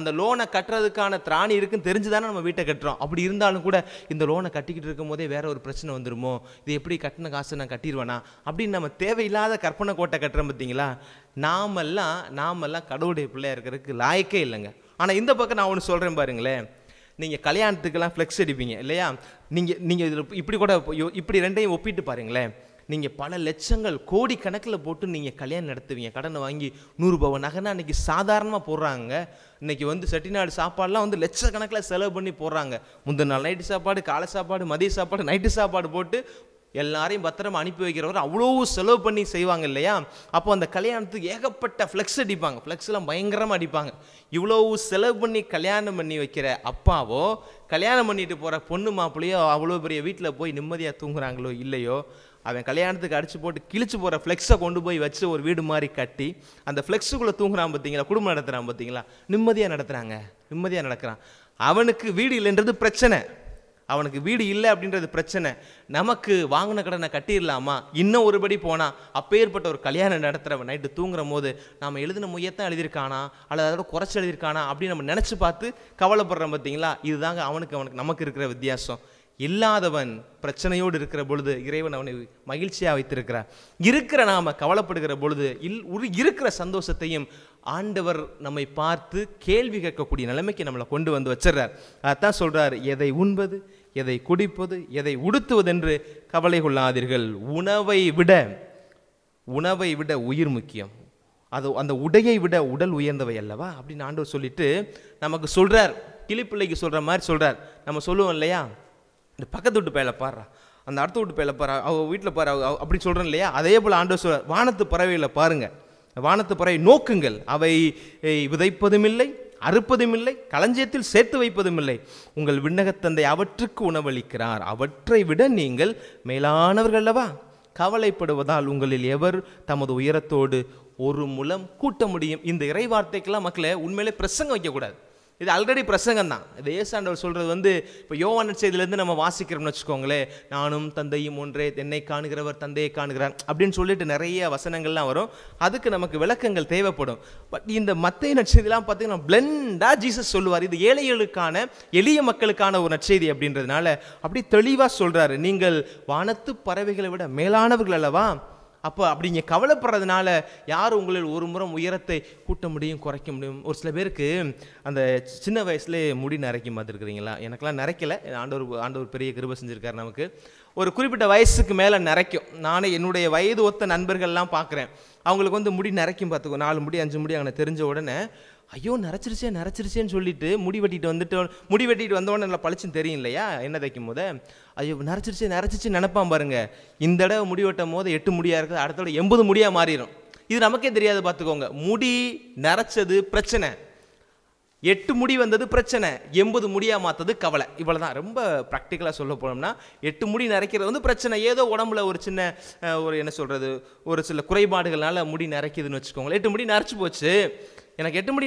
அந்த லோனை கட்டுறதுக்கான திராணி இருக்குன்னு தெரிஞ்சு தானே நம்ம வீட்டை கட்டுறோம். அப்படி இருந்தாலும் கூட இந்த லோனை கட்டிக்கிட்டு இருக்கும் போதே வேற ஒரு பிரச்சனை வந்துருமோ, இது எப்படி கட்டின காசு நான் கட்டிடுவேனா அப்படின்னு நம்ம தேவையில்லாத கற்பனை கோட்டை கட்டுறோம். பார்த்தீங்களா, நாமெல்லாம் கடவுளுடைய பிள்ளையா இருக்கிறதுக்கு லாயக்கே இல்லைங்க. ஆனால் இந்த பக்கம் நான் ஒன்று சொல்கிறேன் பாருங்களேன், நீங்கள் கல்யாணத்துக்கெல்லாம் ஃப்ளெக்ஸ் அடிப்பீங்க இல்லையா, நீங்கள் இதில் இப்படி கூட இப்படி ரெண்டையும் ஒப்பிட்டு பாருங்களேன். நீங்கள் பல லட்சங்கள் கோடி கணக்கில் போட்டு நீங்கள் கல்யாணம் நடத்துவீங்க, கடனை வாங்கி 100 பவுன் நகைனா இன்றைக்கி சாதாரணமாக போடுறாங்க. இன்றைக்கி செட்டிநாடு சாப்பாடெலாம் லட்சக்கணக்கில் செலவு பண்ணி போடுறாங்க. முந்தின நாள் நைட்டு சாப்பாடு, காலை சாப்பாடு, மதிய சாப்பாடு, நைட்டு சாப்பாடு போட்டு எல்லாரையும் பத்திரமா அனுப்பி வைக்கிறவர் அவ்வளோ செலவு பண்ணி செய்வாங்க இல்லையா. அப்போ அந்த கல்யாணத்துக்கு ஏகப்பட்ட ஃப்ளெக்ஸ் அடிப்பாங்க, ஃப்ளெக்ஸ்லாம் பயங்கரமாக அடிப்பாங்க. இவ்வளோ செலவு பண்ணி கல்யாணம் பண்ணி வைக்கிற அப்பாவோ, கல்யாணம் பண்ணிட்டு போகிற பொண்ணு மாப்பிள்ளையோ அவ்வளோ பெரிய வீட்டில் போய் நிம்மதியாக தூங்குறாங்களோ இல்லையோ, அவன் கல்யாணத்துக்கு அடித்து போட்டு கிழிச்சு போகிற ஃப்ளெக்ஸை கொண்டு போய் வச்சு ஒரு வீடு மாதிரி கட்டி அந்த ஃப்ளெக்ஸுக்குள்ளே தூங்குறான் பார்த்தீங்களா, குடும்பம் நடத்துகிறான் பார்த்தீங்களா, நிம்மதியாக நடக்கிறான். அவனுக்கு வீடு இல்லைன்றது பிரச்சனை, அவனுக்கு வீடு இல்லை அப்படின்றது பிரச்சனை. நமக்கு வாங்கின கடனை கட்டிடலாமா, இன்னும் ஒருபடி போனால் அப்பேற்பட்ட ஒரு கல்யாணம் நடத்துகிறவன் நைட்டு தூங்குற போது நாம் எழுதின முயத்தான் எழுதியிருக்கானா அல்லது அதோட குறைச்சி எழுதியிருக்கானா அப்படின்னு நம்ம நினச்சி பார்த்து கவலைப்படுறோம் பார்த்தீங்களா. இதுதாங்க அவனுக்கு நமக்கு இருக்கிற வித்தியாசம். இல்லாதவன் பிரச்சனையோடு இருக்கிற பொழுது இறைவன் அவனை மகிழ்ச்சியாக வைத்திருக்கிறார். இருக்கிற நாம் கவலைப்படுகிற பொழுது இருக்கிற சந்தோஷத்தையும் ஆண்டவர் நம்மை பார்த்து கேள்வி கேட்கக்கூடிய நிலைமைக்கு நம்மளை கொண்டு வந்து வச்சிடறார். அதான் சொல்றார், எதை உண்பது, எதை குடிப்பது, எதை உடுத்துவது என்று கவலை கொள்ளாதீர்கள். உணவை விட உணவை விட உயிர் முக்கியம், அது அந்த உடையை விட உடல் உயர்ந்தவை அல்லவா அப்படின்னு ஆண்டவர் சொல்லிட்டு நமக்கு சொல்கிறார். கிளிப்பிள்ளைக்கு சொல்கிற மாதிரி சொல்கிறார். நம்ம சொல்லுவோம் இல்லையா, இந்த பக்கத்து வீட்டு பையில பாரு, அந்த அடுத்த வீட்டு பையில பாரு, அவள் வீட்டில் பாரு அப்படி சொல்கிறோம் இல்லையா, அதே போல் ஆண்டவர் சொல்கிறார், வானத்து பறவைகளை பாருங்கள், வானத்து பறவை நோக்குங்கள், அவை விதைப்பதும் இல்லை, அறுப்பதும் இல்லை, களஞ்சியத்தில் சேர்த்து வைப்பதும் இல்லை, உங்கள் விண்ணகத்தந்தை அவற்றுக்கு உணவளிக்கிறார், அவற்றை விட நீங்கள் மேலானவர்கள் அல்லவா. கவலைப்படுவதால் உங்களில் எவர் தமது உயரத்தோடு ஒரு முலம் கூட்ட முடியும். இந்த இறை வார்த்தைக்கெல்லாம் மக்களை உண்மையிலே பிரசங்கம் வைக்கக்கூடாது. இது ஆல்ரெடி பிரசங்கம் தான். இது ஏசாண்டவர் சொல்கிறது இப்போ யோவான் நற்செய்தியிலேருந்து நம்ம வாசிக்கிறோம்னு வச்சுக்கோங்களேன். நானும் தந்தையும் ஒன்றே, என்னை காணுகிறவர் தந்தையை காணுகிறார் அப்படின்னு சொல்லிட்டு நிறைய வசனங்கள்லாம் வரும். அதுக்கு நமக்கு விளக்கங்கள் தேவைப்படும். பட் இந்த மத்தேயு நற்செய்திலாம் பார்த்தீங்கன்னா பிளெண்டாக ஜீசஸ் சொல்லுவார். இது ஏழைகளுக்கான, எளிய மக்களுக்கான ஒரு நற்செய்தி அப்படின்றதுனால அப்படி தெளிவாக சொல்கிறாரு, நீங்கள் வானத்து பறவைகளை விட மேலானவர்கள் அல்லவா. அப்போ அப்படிங்க கவலைப்படுறதுனால யார் உங்களில் ஒரு முறை உயரத்தை கூட்ட முடியும், குறைக்க முடியும். ஒரு சில பேருக்கு அந்த சின்ன வயசுலேயே முடி நரைக்கும் பார்த்துருக்குறீங்களா? எனக்கெல்லாம் நரைக்கலை, ஆண்டவர் பெரிய கிருபை செஞ்சுருக்காரு நமக்கு. ஒரு குறிப்பிட்ட வயசுக்கு மேலே நரைக்கும். நானே என்னுடைய வயது ஒத்த நண்பர்கள்லாம் பார்க்குறேன், அவங்களுக்கு முடி நரைக்கும். பார்த்துக்கோ, 4 முடி 5 முடி அங்கே தெரிஞ்ச உடனே ஐயோ நரைச்சிருச்சேன்னு சொல்லிட்டு முடி வெட்டிட்டு வந்தோடனே நல்லா பளிச்சுன்னு தெரியும் இல்லையா, என்ன தைக்கும் போது ஐயோ நரைச்சிருச்சு நினைப்பான் பாருங்க. இந்த தடவை முடி வெட்டும் போது 8 முடியாக இருக்குது, அடுத்த தடவை 80 முடியாக மாறிடும். இது நமக்கே தெரியாது பார்த்துக்கோங்க. முடி நரைச்சது பிரச்சனை, 8 முடி வந்தது பிரச்சனை, 80 முடியாக மாற்றது கவலை. இவ்வளோ தான். ரொம்ப ப்ராக்டிக்கலாக சொல்ல போனோம்னா 8 முடி நரைக்கிறது பிரச்சனை. ஏதோ உடம்புல ஒரு சின்ன என்ன சொல்கிறது, ஒரு சில குறைபாடுகள்னால முடி நரைக்குதுன்னு வச்சுக்கோங்களேன். 8 முடி நரைச்சி போச்சு, எனக்கு 8 முடி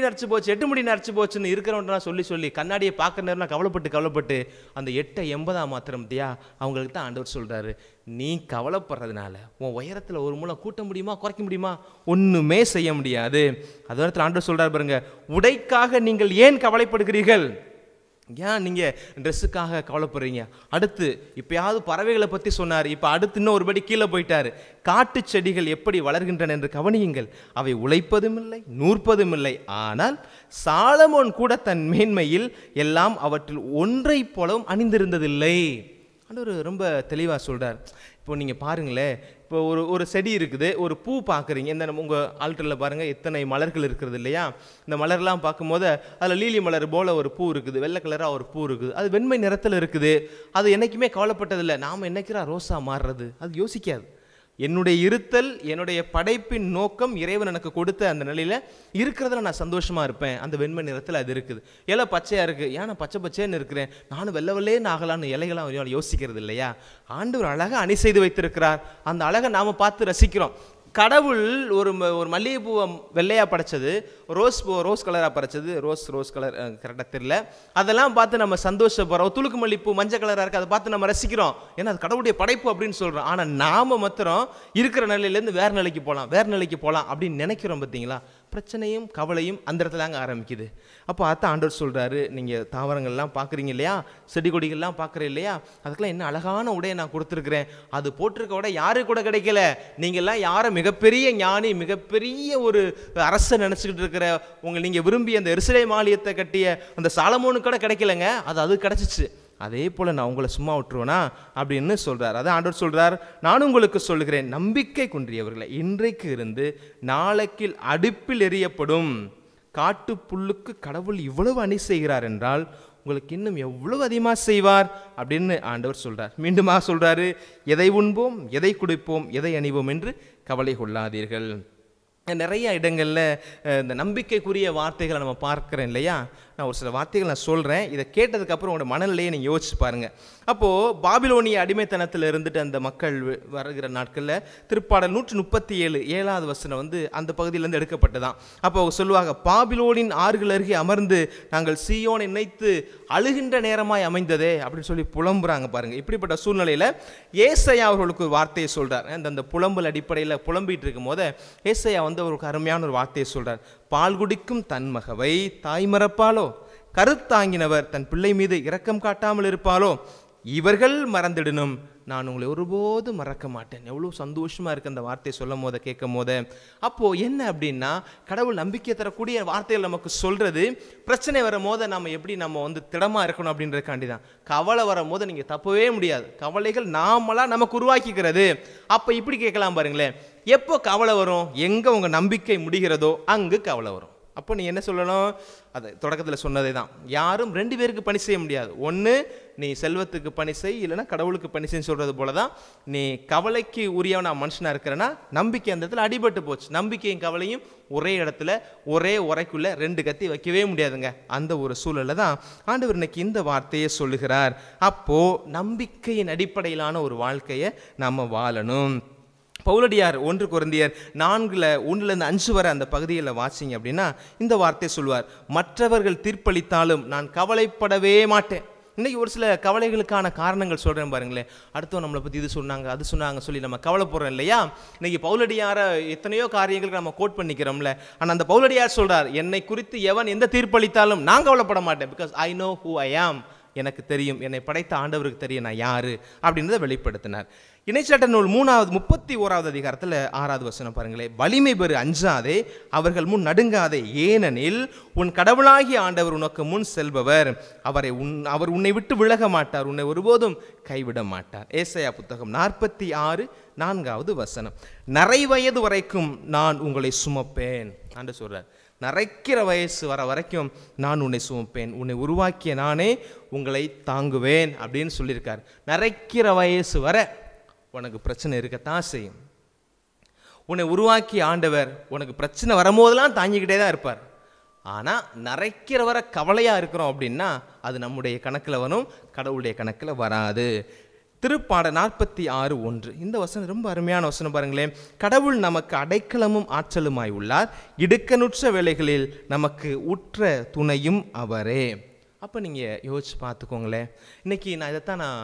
நரைச்சி போச்சுன்னு இருக்கிறவன்லாம் சொல்லி கண்ணாடியை பார்க்குற நேரம் கவலைப்பட்டு அந்த 8 80 மாத்திரம் தியா அவங்களுக்கு தான் ஆண்டவர் சொல்கிறாரு, நீ கவலைப்படுறதுனால உன் உயரத்தில் ஒரு மூலம் கூட்ட முடியுமா, குறைக்க முடியுமா? ஒன்றுமே செய்ய முடியாது. அது நேரத்தில் ஆண்டவர் சொல்கிறார் பாருங்க, உடைக்காக நீங்கள் ஏன் கவலைப்படுகிறீர்கள்? ஏன் நீங்கள் ட்ரெஸ்ஸுக்காக கவலைப்படுறீங்க? அடுத்து இப்போயாவது பறவைகளை பற்றி சொன்னார், இப்போ அடுத்து இன்னும் ஒருபடி கீழே போயிட்டார். காட்டு செடிகள் எப்படி வளர்கின்றன என்று கவனியுங்கள், அவை உழைப்பதும் இல்லை, நூற்பதும் இல்லை, ஆனால் சாலமோன் கூட தன் மேன்மையில் எல்லாம் அவற்றில் ஒன்றை போலவும் அணிந்திருந்ததில்லை. ஆண்டவர் ரொம்ப தெளிவாக சொல்கிறார். இப்போ நீங்கள் பாருங்களேன், இப்போ ஒரு செடி இருக்குது, ஒரு பூ பார்க்குறீங்க. இந்த உங்கள் ஆல்டரில் பாருங்கள் எத்தனை மலர்கள் இருக்கிறது இல்லையா? இந்த மலர்லாம் பார்க்கும்போது அதில் லீலி மலர் போல் ஒரு பூ இருக்குது, வெள்ளை கலராக ஒரு பூ இருக்குது, அது வெண்மை நிறத்தில் இருக்குது. அது என்றைக்குமே கவலைப்பட்டதில்லை. நாம் என்னைக்கிறா ரோஸாக மாறுறது, அது யோசிக்காது. என்னுடைய இருத்தல், என்னுடைய படைப்பின் நோக்கம், இறைவன் எனக்கு கொடுத்த அந்த நிலையில் இருக்கிறதுல நான் சந்தோஷமாக இருப்பேன். அந்த வெண்மை நிறத்தில் அது இருக்குது. இலை பச்சையாக இருக்குது, ஏன் நான் பச்சைன்னு இருக்கிறேன், நானும் வெள்ளவெள்ளேன்னு ஆகலான்னு இலைகளாம் யோசிக்கிறது இல்லையா? ஆண்டவர் அழகாக அணி செய்து வைத்திருக்கிறார். அந்த அழகை நாம் பார்த்து ரசிக்கிறோம். கடவுள் ஒரு மல்லிகைப்பூவை வெள்ளையாக படைச்சது, ரோஸ் கலராக படைச்சது, ரோஸ் கலர் கரெக்டாக தெரியல, அதெல்லாம் பார்த்து நம்ம சந்தோஷப்படுறோம். துளுக்கு மல்லிப்பூ மஞ்சள் கலராக இருக்குது, அதை பார்த்து நம்ம ரசிக்கிறோம், ஏன்னா அது கடவுளுடைய படைப்பு அப்படின்னு சொல்கிறோம். ஆனால் நாம் மாத்திரம் இருக்கிற நிலையிலேருந்து வேறு நிலைக்கு போகலாம் அப்படின்னு நினைக்கிறோம். பார்த்தீங்களா? பிரச்சனையும் கவலையும் அந்த இடத்துல தாங்க ஆரம்பிக்குது. அப்போ அதான் ஆண்டவர் சொல்கிறாரு, நீங்கள் தாவரங்கள்லாம் பார்க்குறீங்க இல்லையா, செடி கொடிகள்லாம் பார்க்குறேன் இல்லையா, அதுக்கெல்லாம் என்ன அழகான உடையை நான் கொடுத்துருக்குறேன். அது போட்டிருக்க உடை யாருக்கு கூட கிடைக்கல. நீங்கள்லாம் யாரை மிகப்பெரிய ஞானி, மிகப்பெரிய ஒரு அரசை நினச்சிக்கிட்டு இருக்கிற நீங்கள் விரும்பிய அந்த எருசலேம் ஆலயத்தை கட்டிய அந்த சாலமோனுக்கு கூட கிடைக்கலங்க, அது கிடச்சிச்சு. அதே போல் நான் உங்களை சும்மா விட்டுருவேனா அப்படின்னு சொல்கிறார். அதான் ஆண்டவர் சொல்கிறார், நானும் உங்களுக்கு சொல்லுகிறேன், நம்பிக்கை குன்றியவர்களை இன்றைக்கு இருந்து நாளைக்கு அடுப்பில் எரியப்படும் காட்டு புல்லுக்கு கடவுள் இவ்வளவு அணி செய்கிறார் என்றால் உங்களுக்கு இன்னும் எவ்வளவு அதிகமாக செய்வார் அப்படின்னு ஆண்டவர் சொல்கிறார். மீண்டுமாக சொல்கிறாரு, எதை உண்போம், எதை குடிப்போம், எதை அணிவோம் என்று கவலை கொள்ளாதீர்கள். நிறைய இடங்களில் இந்த நம்பிக்கைக்குரிய வார்த்தைகளை நம்ம பார்க்குறேன் இல்லையா? நான் ஒரு சில வார்த்தைகள் நான் சொல்கிறேன், இதை கேட்டதுக்கப்புறம் உங்களோட மனநிலையை நீங்கள் யோசிச்சு பாருங்கள். அப்போது பாபிலோனிய அடிமைத்தனத்தில் இருந்துட்டு அந்த மக்கள் வருகிற நாட்களில் திருப்பாடல் 137 7வது வசனம் அந்த பகுதியிலேருந்து எடுக்கப்பட்டு தான். அப்போ அவங்க சொல்லுவாங்க, பாபிலோனின் ஆறுகள் அருகே அமர்ந்து நாங்கள் சீயோனை நினைத்து அழுகின்ற நேரமாய் அமைந்ததே அப்படின்னு சொல்லி புலம்புறாங்க பாருங்கள். இப்படிப்பட்ட சூழ்நிலையில் ஏசாயா அவர்களுக்கு ஒரு வார்த்தையை சொல்கிறார். அந்த புலம்பல் அடிப்படையில் புலம்பிகிட்டு இருக்கும் போது ஏசாயா ஒரு அருமையான ஒரு வார்த்தையை சொல்கிறார். பால் குடிக்கும் தன் மகவை தாய் மறப்பாலோ, கருத்தாங்கினவர் தன் பிள்ளை மீது இரக்கம் காட்டாமல் இருப்பாலோ, இவர்கள் மறந்திடணும், நான் உங்களை ஒருபோதும் மறக்க மாட்டேன். எவ்வளோ சந்தோஷமாக இருக்குது அந்த வார்த்தையை சொல்லும் போது, கேட்கும் போது. அப்போது என்ன அப்படின்னா, கடவுள் நம்பிக்கை தரக்கூடிய வார்த்தைகள் நமக்கு சொல்கிறது, பிரச்சனை வரும் போது நம்ம எப்படி நம்ம திடமாக இருக்கணும் அப்படின்றதுக்காண்டி தான். கவலை வரும் போது நீங்கள் தப்பவே முடியாது. கவலைகள் நாமளாக நமக்கு உருவாக்கிக்கிறது. அப்போ இப்படி கேட்கலாம் பாருங்களேன், எப்போ கவலை வரும்? எங்கே உங்கள் நம்பிக்கை முடிகிறதோ அங்கு கவலை வரும். அப்போ நீ என்ன சொல்லணும்? அது தொடக்கத்தில் சொன்னதே தான். யாரும் 2 பேருக்கு பணி செய்ய முடியாது. ஒன்று நீ செல்வத்துக்கு பணி செய், இல்லைனா கடவுளுக்கு பணி செய்யன்னு சொல்கிறது போல தான். நீ கவலைக்கு உரியவனா மனுஷனாக இருக்கிறனா நம்பிக்கை அந்த இடத்துல அடிபட்டு போச்சு. நம்பிக்கையும் கவலையும் ஒரே இடத்துல ஒரே உரைக்குள்ளே 2 கத்தி வைக்கவே முடியாதுங்க. அந்த ஒரு சூழலில் தான் ஆண்டவர் இன்னைக்கு இந்த வார்த்தையை சொல்லுகிறார். அப்போது நம்பிக்கையின் அடிப்படையிலான ஒரு வாழ்க்கையை நம்ம வாழணும். பவுலடியார் 1 கொரிந்தியர் 4:1-5 வரை அந்த பகுதியில் வாசிங்க அப்படின்னா இந்த வார்த்தை சொல்வார், மற்றவர்கள் தீர்ப்பளித்தாலும் நான் கவலைப்படவே மாட்டேன். இன்றைக்கி ஒரு சில கவலைகளுக்கான காரணங்கள் சொல்கிறேன் பாருங்களேன். அடுத்தவங்க நம்மளை பற்றி இது சொன்னாங்க அது சொன்னாங்க சொல்லி நம்ம கவலைப்படுறோம் இல்லையா? இன்றைக்கி பவுலடியாரை எத்தனையோ காரியங்களுக்கு நம்ம கோட் பண்ணிக்கிறோம்ல. ஆனால் அந்த பவுலடியார் சொல்கிறார், என்னை குறித்து எவன் எந்த தீர்ப்பளித்தாலும் நான் கவலைப்பட மாட்டேன். Because I know who I ஆம். எனக்கு தெரியும், என்னை படைத்த ஆண்டவருக்கு தெரியும் நான் யார் அப்படின்றத வெளிப்படுத்தினார். இணைச்சாட்ட நூல் 31வது அதிகாரத்தில் 6வது வசனம் பாருங்களேன். வலிமை பெறு, அஞ்சாதே, அவர்கள் முன் நடுங்காதே, ஏனெனில் உன் கடவுளாகிய ஆண்டவர் உனக்கு முன் செல்பவர். அவர் உன்னை விட்டு விலக மாட்டார், உன்னை ஒருபோதும் கைவிட மாட்டார். ஏசாயா புத்தகம் 46:4வது வசனம். நரை வயது வரைக்கும் நான் உங்களை சுமப்பேன் ஆண்டு சொல்றார். நரைக்கிற வயசு வர வரைக்கும் நான் உன்னை சுமப்பேன், உன்னை உருவாக்கிய நானே உங்களை தாங்குவேன் அப்படின்னு சொல்லியிருக்கார். நரைக்கிற வயசு வர உனக்கு பிரச்சனை இருக்கத்தான் செய்யும். உன்னை உருவாக்கிய ஆண்டவர் உனக்கு பிரச்சனை வரும்போதெல்லாம் தாங்கிக்கிட்டே தான் இருப்பார். ஆனால் நரைக்கிற வர கவலையாக இருக்கிறோம் அப்படின்னா அது நம்முடைய கணக்கில் வரும், கடவுளுடைய கணக்கில் வராது. திருப்பாடல் 46:1 இந்த வசனம் ரொம்ப அருமையான வசனம் பாருங்களேன். கடவுள் நமக்கு அடைக்கலமும் ஆற்றலுமாய் உள்ளார், இடுக்கணுற்ற வேளைகளில் நமக்கு உற்ற துணையும் அவரே. அப்போ நீங்கள் யோசிச்சு பார்த்துக்கோங்களேன். இன்றைக்கி இதைத்தான் நான்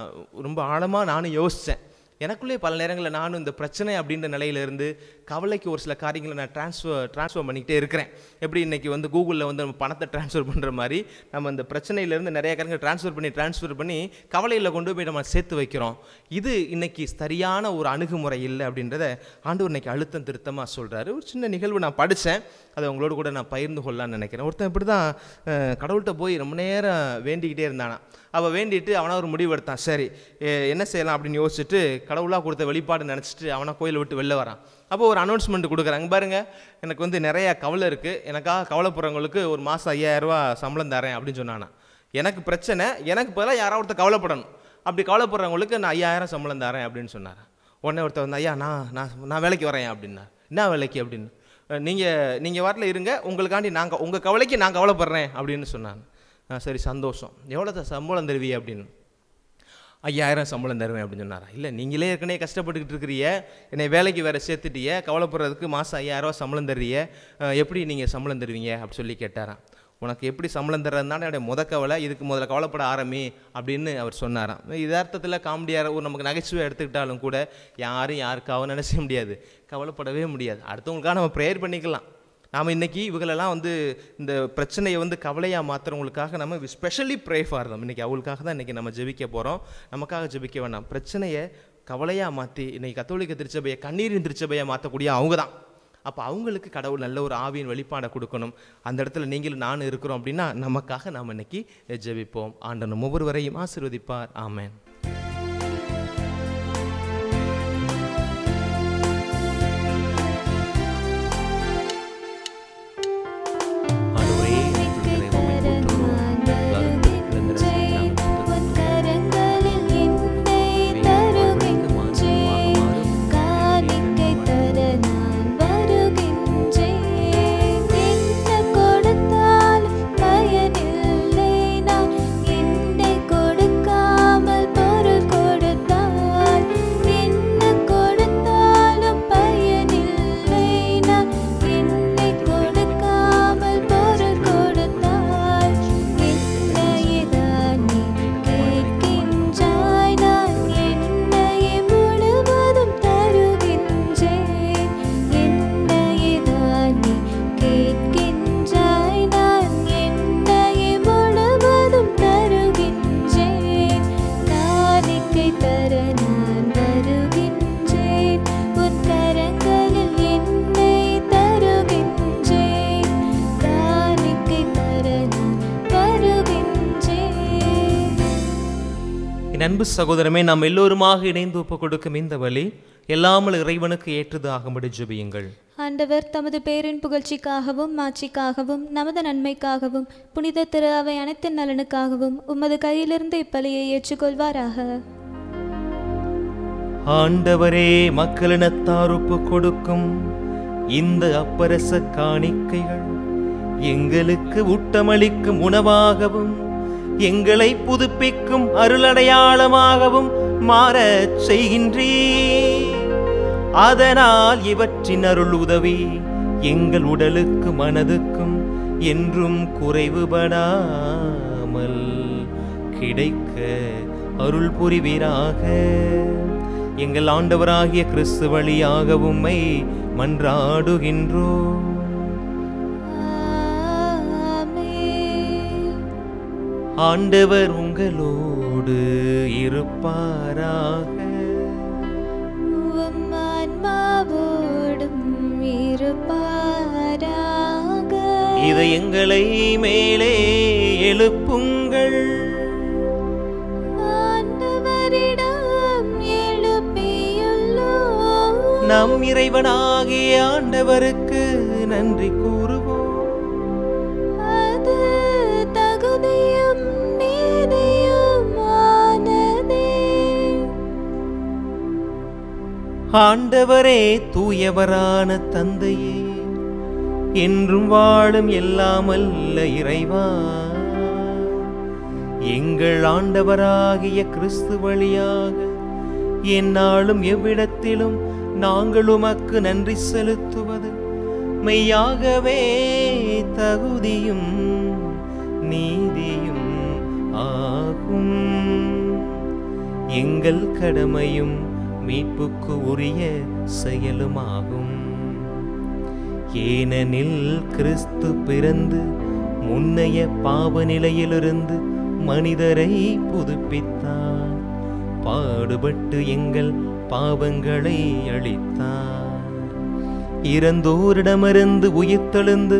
ரொம்ப ஆழமாக நானும் யோசித்தேன். எனக்குள்ளே பல நேரங்களில் நானும் இந்த பிரச்சனை அப்படின்ற நிலையிலேருந்து கவலைக்கு ஒரு சில காரியங்களை நான் ட்ரான்ஸ்ஃபர் பண்ணிக்கிட்டே இருக்கிறேன். எப்படி இன்றைக்கி கூகுளில் நம்ம பணத்தை ட்ரான்ஸ்ஃபர் பண்ணுற மாதிரி நம்ம இந்த பிரச்சனையிலேருந்து நிறைய காரியங்கள் ட்ரான்ஸ்ஃபர் பண்ணி கவலையில் கொண்டு போய் நம்ம சேர்த்து வைக்கிறோம். இது இன்றைக்கி சரியான ஒரு அணுகுமுறை இல்லை அப்படின்றத ஆண்டவர் இன்றைக்கி அழுத்தம் திருத்தமாக சொல்கிறாரு. ஒரு சின்ன நிகழ்வு நான் படித்தேன், அதை உங்களோட கூட நான் பகிர்ந்து கொள்ளலான்னு நினைக்கிறேன். ஒருத்தன் இப்படி தான் கடவுள்கிட்ட போய் ரொம்ப நேரம் வேண்டிக்கிட்டே இருந்தானா. அவள் வேண்டிட்டு அவனை ஒரு முடிவு எடுத்தான். சரி என்ன செய்யலாம் அப்படின்னு யோசிச்சுட்டு கடவுளாக கொடுத்த வெளிப்பாடு நினச்சிட்டு அவனை கோயிலை விட்டு வெளில வரான். அப்போ ஒரு அனௌன்ஸ்மெண்ட் கொடுக்குறாங்க, பாருங்கள் எனக்கு நிறையா கவலை இருக்குது, எனக்காக கவலைப்படுறவங்களுக்கு ஒரு மாதம் 5000 ரூபா சம்பளம் தரேன் அப்படின்னு சொன்னானா. எனக்கு பிரச்சனை, எனக்கு பதிலாக யாராவது ஒருத்தர் கவலைப்படணும், அப்படி கவலைப்படுறவங்களுக்கு நான் 5000 சம்பளம் தரேன் அப்படின்னு சொன்னார். உடனே ஒருத்தர் ஐயா நான் வேலைக்கு வரேன் அப்படின்னா. என்ன வேலைக்கு அப்படின்னு, நீங்கள் வாட்டில் இருங்க, உங்களுக்காண்டி உங்கள் கவலைக்கு நான் கவலைப்படுறேன் அப்படின்னு சொன்னாங்க. சரி சந்தோஷம், எவ்வளோ சம்பளம் தருவீங்க அப்படின்னு. 5000 சம்பளம் தருவேன் அப்படின்னு சொன்னாரா. இல்லை நீங்களே ஏற்கனவே கஷ்டப்பட்டுக்கிட்டு இருக்கிறீங்க, என்னை வேலைக்கு வேறு சேர்த்துட்டிய, கவலைப்படுறதுக்கு மாதம் 5000 ரூபா சம்பளம் தர்றீங்க, எப்படி நீங்கள் சம்பளம் தருவீங்க அப்படி சொல்லி கேட்டாராம். உனக்கு எப்படி சம்பளம் தர்றதுனால என்னுடைய கவலை, இதுக்கு முதல்ல கவலைப்பட ஆரம்பி அப்படின்னு அவர் சொன்னாராம். யதார்த்தத்தில் காமெடியாக ஒரு நமக்கு நகைச்சுவை எடுத்துக்கிட்டாலும் கூட யாரும் யாருக்காகவும் நினைச்ச முடியாது, கவலைப்படவே முடியாது. அடுத்தவங்களுக்காக நம்ம ப்ரேயர் பண்ணிக்கலாம். நாம் இன்றைக்கி இவங்களெல்லாம் இந்த பிரச்சனையை கவலையாக மாற்றுறவங்களுக்காக நம்ம ஸ்பெஷலி ப்ரே ஃபார் தம். இன்றைக்கி அவங்களுக்காக தான் இன்றைக்கி நம்ம ஜெபிக்க போகிறோம். நமக்காக ஜெபிக்க வேண்டாம். பிரச்சனையை கவலையாக மாற்றி இன்றைக்கி கத்தோலிக்க திருச்சபையை கண்ணீரின் திருச்சபையாக மாற்றக்கூடிய அவங்க தான். அப்போ அவங்களுக்கு கடவுள் நல்ல ஒரு ஆவியின் வெளிப்பாடை கொடுக்கணும். அந்த இடத்துல நீங்களும் நானும் இருக்கிறோம் அப்படின்னா நமக்காக நாம் இன்றைக்கி ஜெபிப்போம். ஆண்டவன் ஒவ்வொருவரையும் ஆசீர்வதிப்பார். ஆமென். கொடுக்காமல் என் அன்பு சகோதரமே, நாம் எல்லோருமாக இணைந்து ஒப்பு கொடுக்கும் இந்த வழி எல்லாமல் இறைவனுக்கு ஏற்றது ஆகும்படி ஜெபியுங்கள். ஆண்டவர் தமது பேரின் புகழ்ச்சிக்காகவும் மாட்சிக்காகவும் நமது நன்மைக்காகவும் புனித திரு அவை அனைத்து நலனுக்காகவும் உமது கையிலிருந்து இப்பலியை ஏற்றுக்கொள்வாராக. ஆண்டவரே, மக்களினத்தார் ஒப்பு கொடுக்கும் இந்த அப்பரச காணிக்கைகள் எங்களுக்கு ஊட்டமளிக்கும் உணவாகவும் எங்களை புதுப்பிக்கும் அருளடையாளமாகவும் மாறச் செய்கின்றீர். அதனால் இவற்றின் அருள் உதவி எங்கள் உடலுக்கு மனதுக்கும் என்றும் குறைவுபடாமல் கிடைக்க அருள் புரிவீராக. எங்கள் ஆண்டவராகிய கிறிஸ்து வழியாக உம்மை மன்றாடுகின்றோம். ஆண்டவர் உங்களோடு இருப்பாராக. உம் ஆன்மாவோடும் இருப்பாராக. இதை எங்களை மேலே எழுப்புங்கள். ஆண்டவரிடம் எழுப்பியுள்ளோம். நம் இறைவனாகிய ஆண்டவருக்கு நன்றி கூறுவோம். அது தகுதியும் நீதியுமானதே. ஆண்டவரே, தூயவரான தந்தையே, என்றும் வாழும் எல்லாமல்ல இறைவா, எங்கள் ஆண்டவராகிய கிறிஸ்து வழியாக எந்நாளும் எவ்விடத்திலும் நாங்கள் உமக்கு நன்றி செலுத்துவது மெய்யாகவே தகுதியும் நீதியும் ஆகும். எங்கள் கடமையும் மீட்புக்கு உரிய செயலுமாகும். ஏனெனில் கிறிஸ்து பிறந்து முன்னைய பாவ நிலையிலிருந்து மனிதரை புதுப்பித்தார். பாடுபட்டு எங்கள் பாவங்களை அழித்தார். இறந்தோரிடமிருந்து உயிர்த்தெழுந்து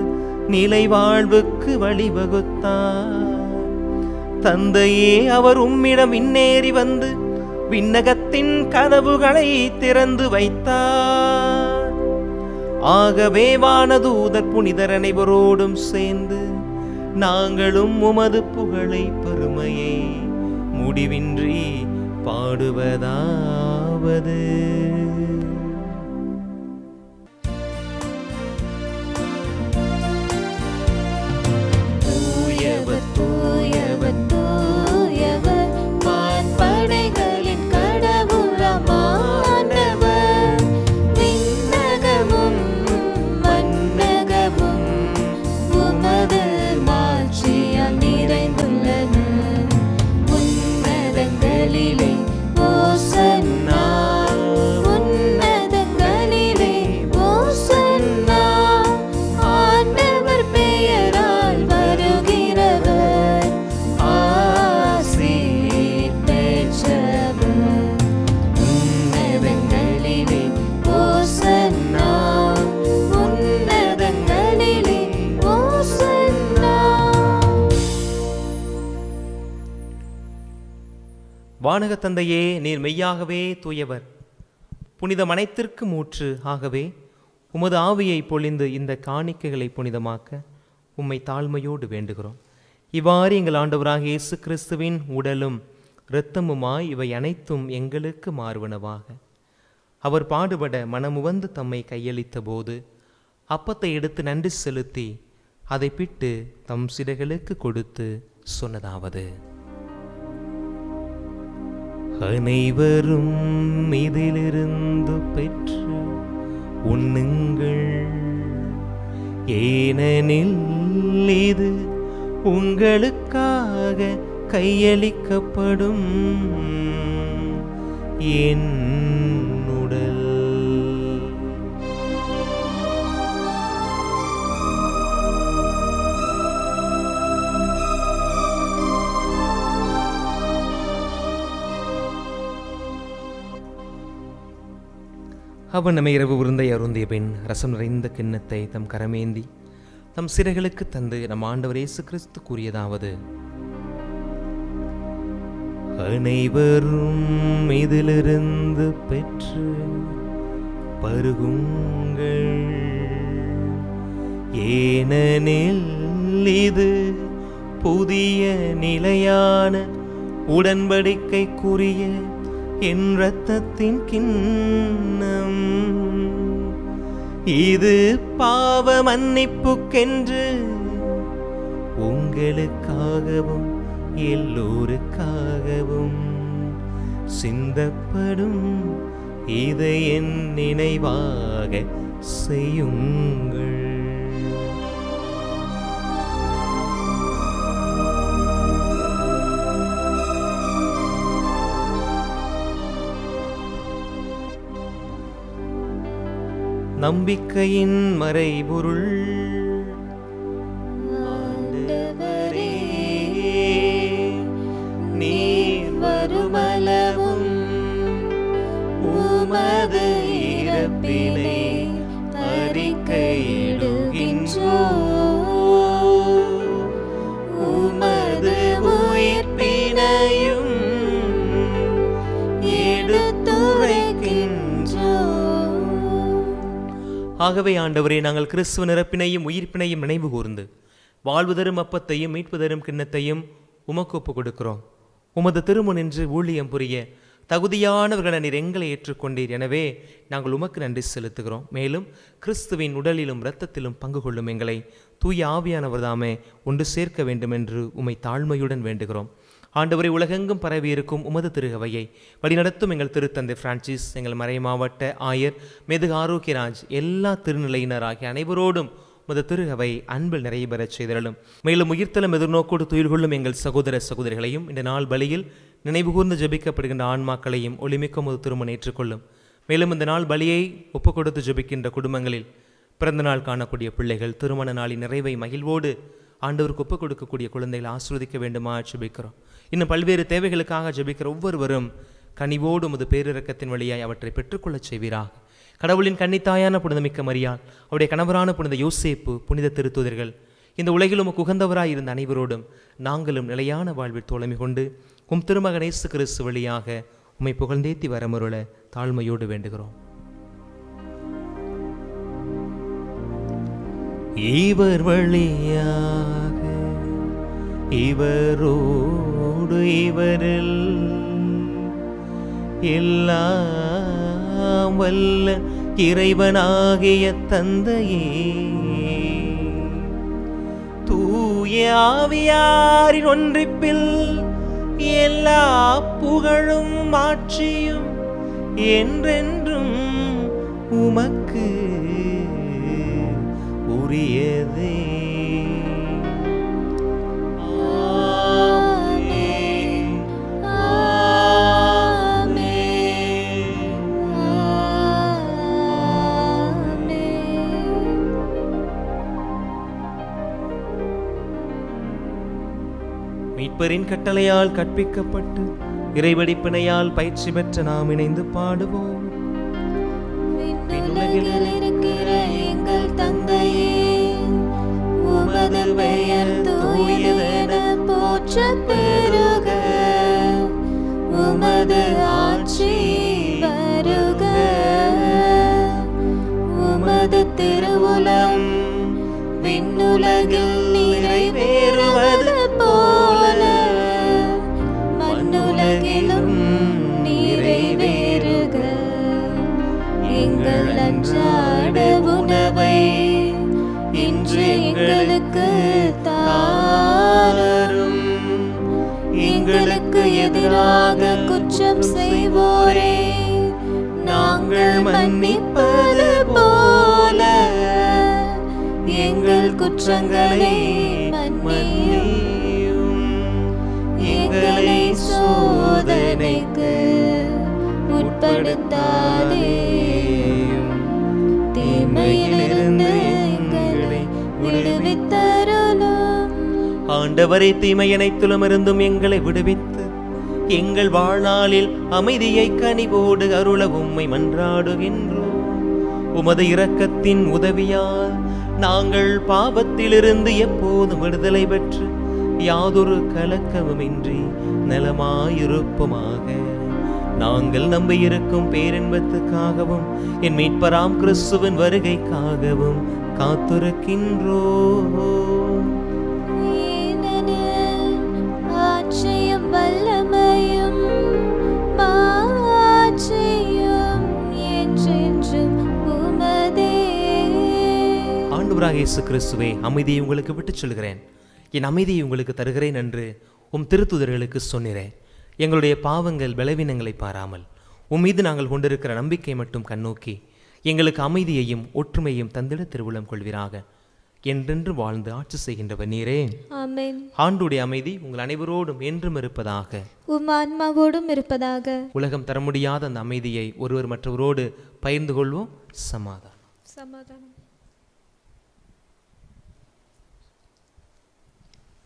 நிலை வாழ்வுக்கு வழிவகுத்தார். தந்தையே, அவர் உம்மிடம் விண்ணேறி வந்து விண்ணகத்தின் கதவுகளை திறந்து வைத்தார். ஆகவே வானதூதர் புனிதர் அனைவரோடும் சேர்ந்து நாங்களும் உமது புகழை பெருமையை முடிவின்றி பாடுவதாவது. தூயவர் தூயவர் தூயவர் வான்படைகளின் கடவுளாம் ஆண்டவர். விண்ணகமும் மண்ணகமும் உமது மாட்சியால் நிறைந்துள்ளன. உன்னதங்களிலே ஓசன்னா, உன்னதங்களிலே ஓசன்னா. ஆண்டவர் பெயரால் வருகிறவர் ஆசீர் பெற்றவர். உன்னதங்களிலே ஓசன்னா, உன்னதங்களிலே ஓசன்னா. வானக தந்தையே, நீர் மெய்யாகவே தூயவர், புனிதம் அனைத்திற்கு மூற்று. ஆகவே உமது ஆவியை பொழிந்து இந்த காணிக்கைகளை புனிதமாக்க உம்மை தாழ்மையோடு வேண்டுகிறோம். இவ்வாறு எங்கள் ஆண்டவராக இயேசு கிறிஸ்துவின் உடலும் இரத்தமுமாய் இவை அனைத்தும் எங்களுக்கு மாறுவனவாக. அவர் பாடுபட மனமுவந்து தம்மை கையளித்த போது அப்பத்தை எடுத்து நன்றி செலுத்தி அதை பிட்டு தம் சீடர்களுக்கு கொடுத்து சொன்னதாவது: அனைவரும் இதிலிருந்து பெற்று உண்ணுங்கள், ஏனெனில் இது உங்களுக்காக கையளிக்கப்படும் என் உடல். அவன் நம்மை இரவு விருந்தை அருந்திய பின் ரசம் நிறைந்த கிண்ணத்தை தம் கரமேந்தி தம் சிறைகளுக்கு தந்து நம் ஆண்டவர் இயேசு கிறிஸ்து கூறியதாவது: அனைவரும் இதிலிருந்து பெற்று பருகுங்கள், ஏனெனில் இது புதிய நிலையான உடன்படிக்கைக்குரிய என் இரத்தத்தின் கிண்ணம். இது பாவ மன்னிப்புக்கென்று உங்களுக்காகவும் எல்லோருக்காகவும் சிந்தப்படும். இதை என் நினைவாக செய்யுங்கள். நம்பிக்கையின் மறைபொருள். ஆண்டவரே, நீர் வருமளவும் உமது இறப்பினை அறிக்கையிடுகின்றோம், உமது உயிர்ப்பினையும் எடுத்துரைக்கின்றோம். ஆகவே ஆண்டவரே, நாங்கள் கிறிஸ்துவ இறப்பினையும் உயிர்ப்பினையும் நினைவு கூர்ந்து வாழ்வு தரும் அப்பத்தையும் மீட்பு தரும் கிண்ணத்தையும் உமக்கு ஒப்புக் கொடுக்கிறோம். உமது திருமுனின்று ஊழியம் புரிய தகுதியானவர்களை நீர் எங்களை ஏற்றுக்கொண்டீர். எனவே நாங்கள் உமக்கு நன்றி செலுத்துகிறோம். மேலும் கிறிஸ்துவின் உடலிலும் இரத்தத்திலும் பங்கு கொள்ளும் எங்களை தூய ஆவியானவர் தாமே ஒன்று சேர்க்க வேண்டும் என்று உம்மை தாழ்மையுடன் வேண்டுகிறோம். ஆண்டவரை, உலகெங்கும் பரவி இருக்கும் உமது திருகவையை வழிநடத்தும் எங்கள் திருத்தந்தை பிரான்சிஸ், எங்கள் மறை மாவட்ட ஆயர் மெதுகு ஆரோக்கியராஜ், எல்லா திருநிலையினராகிய அனைவரோடும் உமது திருகவை அன்பில் நிறைய பெறச் செய்தரலும். மேலும் உயிர்த்தலம் எதிர்நோக்கோடு துயில் கொள்ளும் எங்கள் சகோதர சகோதரிகளையும் இந்த நாள் பலியில் நினைவுகூர்ந்து ஜபிக்கப்படுகின்ற ஆன்மாக்களையும் ஒளிமிக்க உமது திருமணம் ஏற்றுக்கொள்ளும். மேலும் இந்த நாள் பலியை ஒப்புக் கொடுத்து ஜபிக்கின்ற குடும்பங்களில் பிறந்த நாள் காணக்கூடிய பிள்ளைகள், திருமண நாளின் நிறைவை மகிழ்வோடு ஆண்டவருக்கு ஒப்புக் கொடுக்கக்கூடிய குழந்தைகளை ஆசீர்வதிக்க வேண்டுமா ஜபிக்கிறோம். இன்னும் பல்வேறு தேவைகளுக்காக ஜபிக்கிற ஒவ்வொருவரும் கனிவோடு உமது பேரிரக்கத்தின் வழியாய் அவற்றை பெற்றுக்கொள்ளச் செய்வீராக. கடவுளின் கன்னித்தாயான புனிதமிக்க மரியாள், அவருடைய கணவரான புனித யோசேப்பு, புனித திருத்தூதர்கள், இந்த உலகில் உமக்கு உகந்தவராய் இருந்த அனைவரோடும் நாங்களும் நிலையான வாழ்வில் தோழமை கொண்டு உம் திருமகன் இயேசு கிறிஸ்து வழியாக உம்மை புகழ்ந்தேத்தி வரமருள தாழ்மையோடு வேண்டுகிறோம். இவர் வழியாக இவரோடு இவரில் எல்லாம் வல்ல இறைவனாகிய தந்தையே, தூய ஆவியாரின் ஒன்றிப்பில் எல்லா புகழும் மாட்சியும் என்றென்றும் உமக்கு உரியதே. மீட்பரின் கட்டளையால் கற்பிக்கப்பட்டு இறைவடிப்பினையால் பயிற்சி பெற்ற நாம் இணைந்து பாடுவோம். விண்ணுலகில் இருக்கிற எங்கள் தந்தையே, உமது பெயர் தூயதென போற்றப் பெறுக, உமது ஆட்சி வருக, உமது திருவுளம் விண்ணுலகில் நிறைவேறுவது போல மண்ணுலகிலும் நிறைவேறுக. எங்கள் அன்றாட உணவை இன்று எங்களுக்கு தாரும். எங்களுக்கு எதிராக குற்றம் செய்வோரே நாங்கள் மன்னிப்பது போல எங்கள் குற்றங்களை மன்னியும். எங்களை சோதனைக்கு உட்படுத்தாதேயும், தீமையிலிருந்து எங்களை விடுவித்தருளும். ஆண்டவரே, தீமை அனைத்திலும் இருந்தும் எங்களை விடுவித்து எங்கள் வாழ்நாளில் அமைதியை கனிவோடு அருள உம்மை மன்றாடுகின்றோம். உமது இரக்கத்தின் உதவியால் நாங்கள் பாவத்திலிருந்து எப்போதும் விடுதலை பெற்று யாதொரு கலக்கமுமின்றி நலமாயிருப்போமாக. நாங்கள் நம்பியிருக்கும் பேரின்பத்துக்காகவும் என் மீட்பராம் கிறிஸ்துவின் வருகைக்காகவும் காத்திருக்கின்றோம். ஏனெனில் ஆட்சியும் வல்லமையும் மாட்சியும் என்றென்றும் உமதே. ஆண்டவராகிய இயேசு கிறிஸ்துவே, அமைதியை உங்களுக்கு விட்டுச் சொல்கிறேன், என் அமைதியை உங்களுக்கு தருகிறேன் என்று உம் திருத்துதர்களுக்கு சொன்னீரேன். எங்களுடைய பாவங்கள் பலவீனங்களை பாராமல் உம் மீது நாங்கள் கொண்டிருக்கிற நம்பிக்கை மட்டும் கண்ணோக்கி எங்களுக்கு அமைதியையும் ஒற்றுமையும் தந்திட திருவுளம் கொள்வீராக. என்றென்று வாழ்ந்து ஆட்சி செய்கின்றவர் நீரே. ஆமென். ஆண்டுடைய அமைதி உங்கள் அனைவரோடும் என்றும் இருப்பதாக. உம் ஆன்மாவோடும் இருப்பதாக. உலகம் தர முடியாத அந்த அமைதியை ஒருவர் மற்றவரோடு பகிர்ந்து கொள்வோம். சமாதானம். சமாதானம்.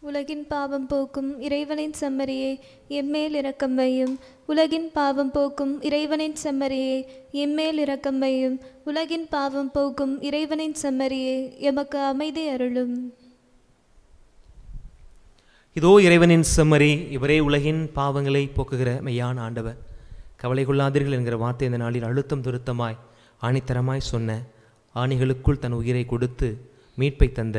உலகின் பாவம் போக்கும் இறைவனின் செம்மறியே எம்மேல் இரக்கம் வையும். உலகின் பாவம் போக்கும் இறைவனின் செம்மறியே எம்மேல் இரக்கம் வையும். உலகின் பாவம் போக்கும் இறைவனின் செம்மறியே எமக்கு அமைதி அருளும். இதோ இறைவனின் செம்மறி, இவரே உலகின் பாவங்களை போக்குகிற மெய்யான ஆண்டவர். கவலை கொள்ளாதீர்கள் என்கிற வார்த்தை இந்த நாளில் அழுத்தம் திருத்தமாய் ஆணித்தரமாய் சொன்ன, ஆணிகளுக்குள் தன் உயிரை கொடுத்து மீட்பை தந்த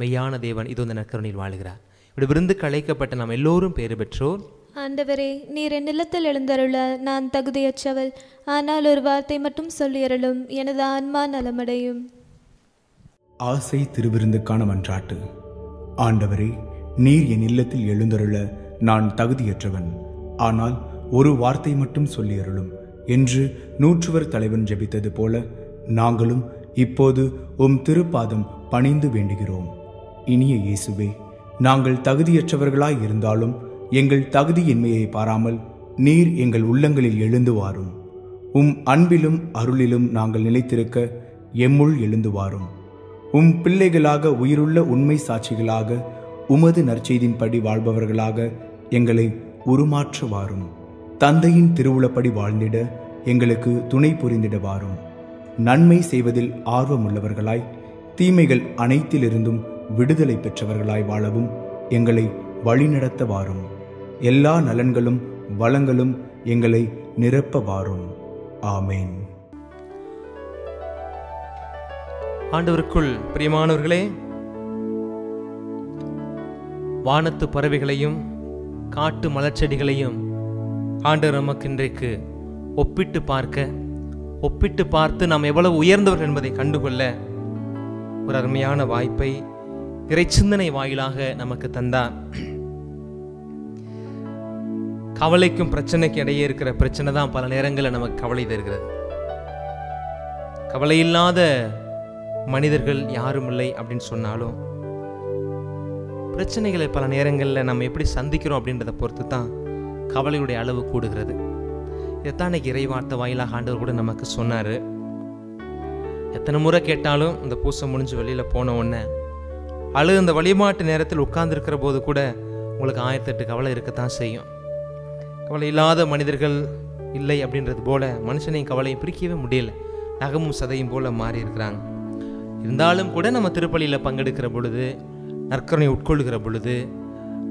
மெய்யான தேவன் இதோ இந்த நற்கருணையில் வாழ்கிறார். இப்படி விருந்துக்கு அழைக்கப்பட்ட நாம் எல்லோரும் பேறு பெற்றோர். ஆண்டவரே, நீர் என் இல்லத்தில் எழுந்தருள நான் தகுதியற்றவள். ஆனால் ஒரு வார்த்தை மட்டும் சொல்லியருளும், எனது ஆன்மா நலமடையும். ஆசை திருவிருந்துக்கான மன்றாட்டு. ஆண்டவரே, நீர் என் இல்லத்தில் எழுந்தருள நான் தகுதியற்றவன். ஆனால் ஒரு வார்த்தை மட்டும் சொல்லியருளும் என்று நூற்றுவர் தலைவன் ஜெபித்தது போல நாங்களும் இப்போது உம் திருப்பாதம் பணிந்து வேண்டுகிறோம். இனிய இயேசுவே, நாங்கள் தகுதியற்றவர்களாய் இருந்தாலும் எங்கள் தகுதியின்மையை பாராமல் நீர் எங்கள் உள்ளங்களில் எழுந்து வாரும். உம் அன்பிலும் அருளிலும் நாங்கள் நிலைத்திருக்க எம்முள் எழுந்து வாரும். உம் பிள்ளைகளாக உயிருள்ள உண்மை சாட்சிகளாக உமது நற்செய்தின்படி வாழ்பவர்களாக எங்களை உருமாற்ற வாரும். தந்தையின் திருவுளப்படி வாழ்ந்திட எங்களுக்கு துணை புரிந்திட வாரும். நன்மை செய்வதில் ஆர்வமுள்ளவர்களாய் தீமைகள் அனைத்திலிருந்தும் விடுதலை பெற்றவர்களாய் வாழவும் எங்களை வழிநடத்த வாரும். எல்லா நலன்களும் வளங்களும் எங்களை நிரப்ப வாரும். ஆமேன். ஆண்டவருக்குள் பிரியமானவர்களே, வானத்து பறவைகளையும் காட்டு மலர்ச்செடிகளையும் ஆண்டவர் நமக்கு இன்றைக்கு ஒப்பிட்டு பார்த்து நாம் எவ்வளவு உயர்ந்தவர் என்பதை கண்டுகொள்ள ஒரு அருமையான வாய்ப்பை இறைச்சிந்தனை வாயிலாக நமக்கு தந்தார். கவலைக்கும் பிரச்சனைக்கு இடையே இருக்கிற பிரச்சனை தான் பல நேரங்களில் நமக்கு கவலை தருகிறது. கவலை இல்லாத மனிதர்கள் யாரும் இல்லை அப்படின்னு சொன்னாலும் பிரச்சனைகளை பல நேரங்களில் நம்ம எப்படி சந்திக்கிறோம் அப்படின்றத பொறுத்து தான் கவலையுடைய அளவு கூடுகிறது. இதைத்தான் இன்னைக்கு இறைவார்த்தை வாயிலாக ஆண்டவர் கூட நமக்கு சொன்னார். எத்தனை முறை கேட்டாலும் இந்த பூசை முடிஞ்சு வெளியில் போன உடனே இந்த வழிபாட்டு நேரத்தில் உட்கார்ந்துருக்கிற போது கூட உங்களுக்கு 1008 கவலை இருக்கத்தான் செய்யும். கவலை இல்லாத மனிதர்கள் இல்லை அப்படின்றது போல மனுஷனையும் கவலையும் பிரிக்கவே முடியல. நகமும் சதையும் போல மாறி இருக்கிறாங்க. இருந்தாலும் கூட நம்ம திருப்பலியில் பங்கெடுக்கிற பொழுது, நற்கருணை உட்கொள்ளுகிற பொழுது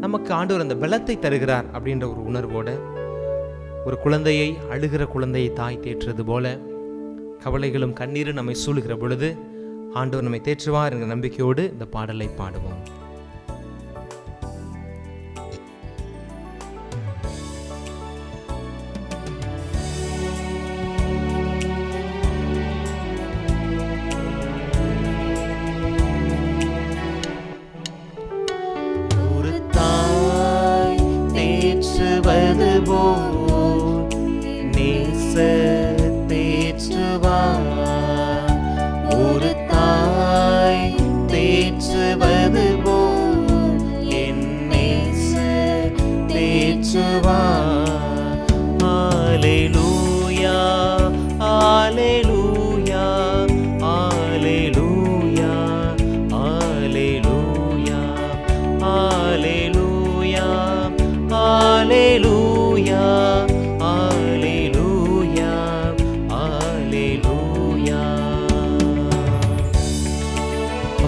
நமக்கு ஆண்டவர் அந்த பலத்தை தருகிறார் அப்படின்ற ஒரு உணர்வோட, ஒரு குழந்தையை, அழுகிற குழந்தையை தாய் தேற்றுறது போல கவலைகளும் கண்ணீரும் நம்மை சூழுகிற பொழுது ஆண்டவர் நம்மை தேற்றுவார் என்கிற நம்பிக்கையோடு இந்த பாடலை பாடுவோம். ஒரு தாய் தேற்றுவது போல் நேச தேற்றுவார். ஒரு தாய் தேற்றுவது போல் என் நேசர் தேற்றுவார். அல்லேலூயா, அல்லேலூயா, அல்லேலூயா, அல்லேலூயா, அல்லேலூயா, அல்லேலூயா, அல்லேலூயா, அல்லேலூயா.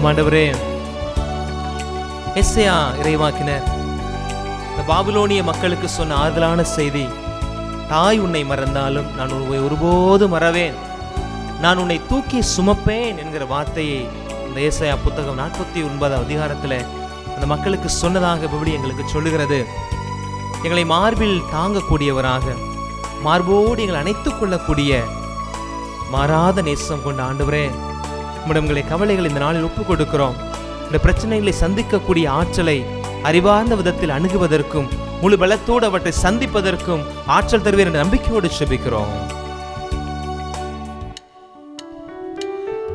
ஆண்டவரே, எசேயா இறைவாக்கினர் இந்த பாபிலோனிய மக்களுக்கு சொன்ன ஆறுதலான செய்தி, தாய் உன்னை மறந்தாலும் நான் உன்னை ஒருபோதும் மறவேன், நான் உன்னை தூக்கி சுமப்பேன் என்கிற வார்த்தையை இந்த ஏசாயா புத்தகம் 49 அதிகாரத்தில் அந்த மக்களுக்கு சொன்னதாக விவிலியம் எங்களுக்கு சொல்லுகிறது. எங்களை மார்பில் தாங்கக்கூடியவராக, மார்போடு எங்களை அணைத்துக் கொள்ளக்கூடிய மாறாத நேசம் கொண்ட ஆண்டவரே, உம்முடைய கவலைகள் இந்த நாளில் ஒப்புக் கொடுக்கிறோம். இந்த பிரச்சனைகளை சந்திக்கக்கூடிய ஆற்றலை அறிவார்ந்த விதத்தில் அணுகுவதற்கும் முழு பலத்தோடு அவற்றை சந்திப்பதற்கும் ஆற்றல் தருவீர் என்ற நம்பிக்கையோடு செபிக்கிறோம்.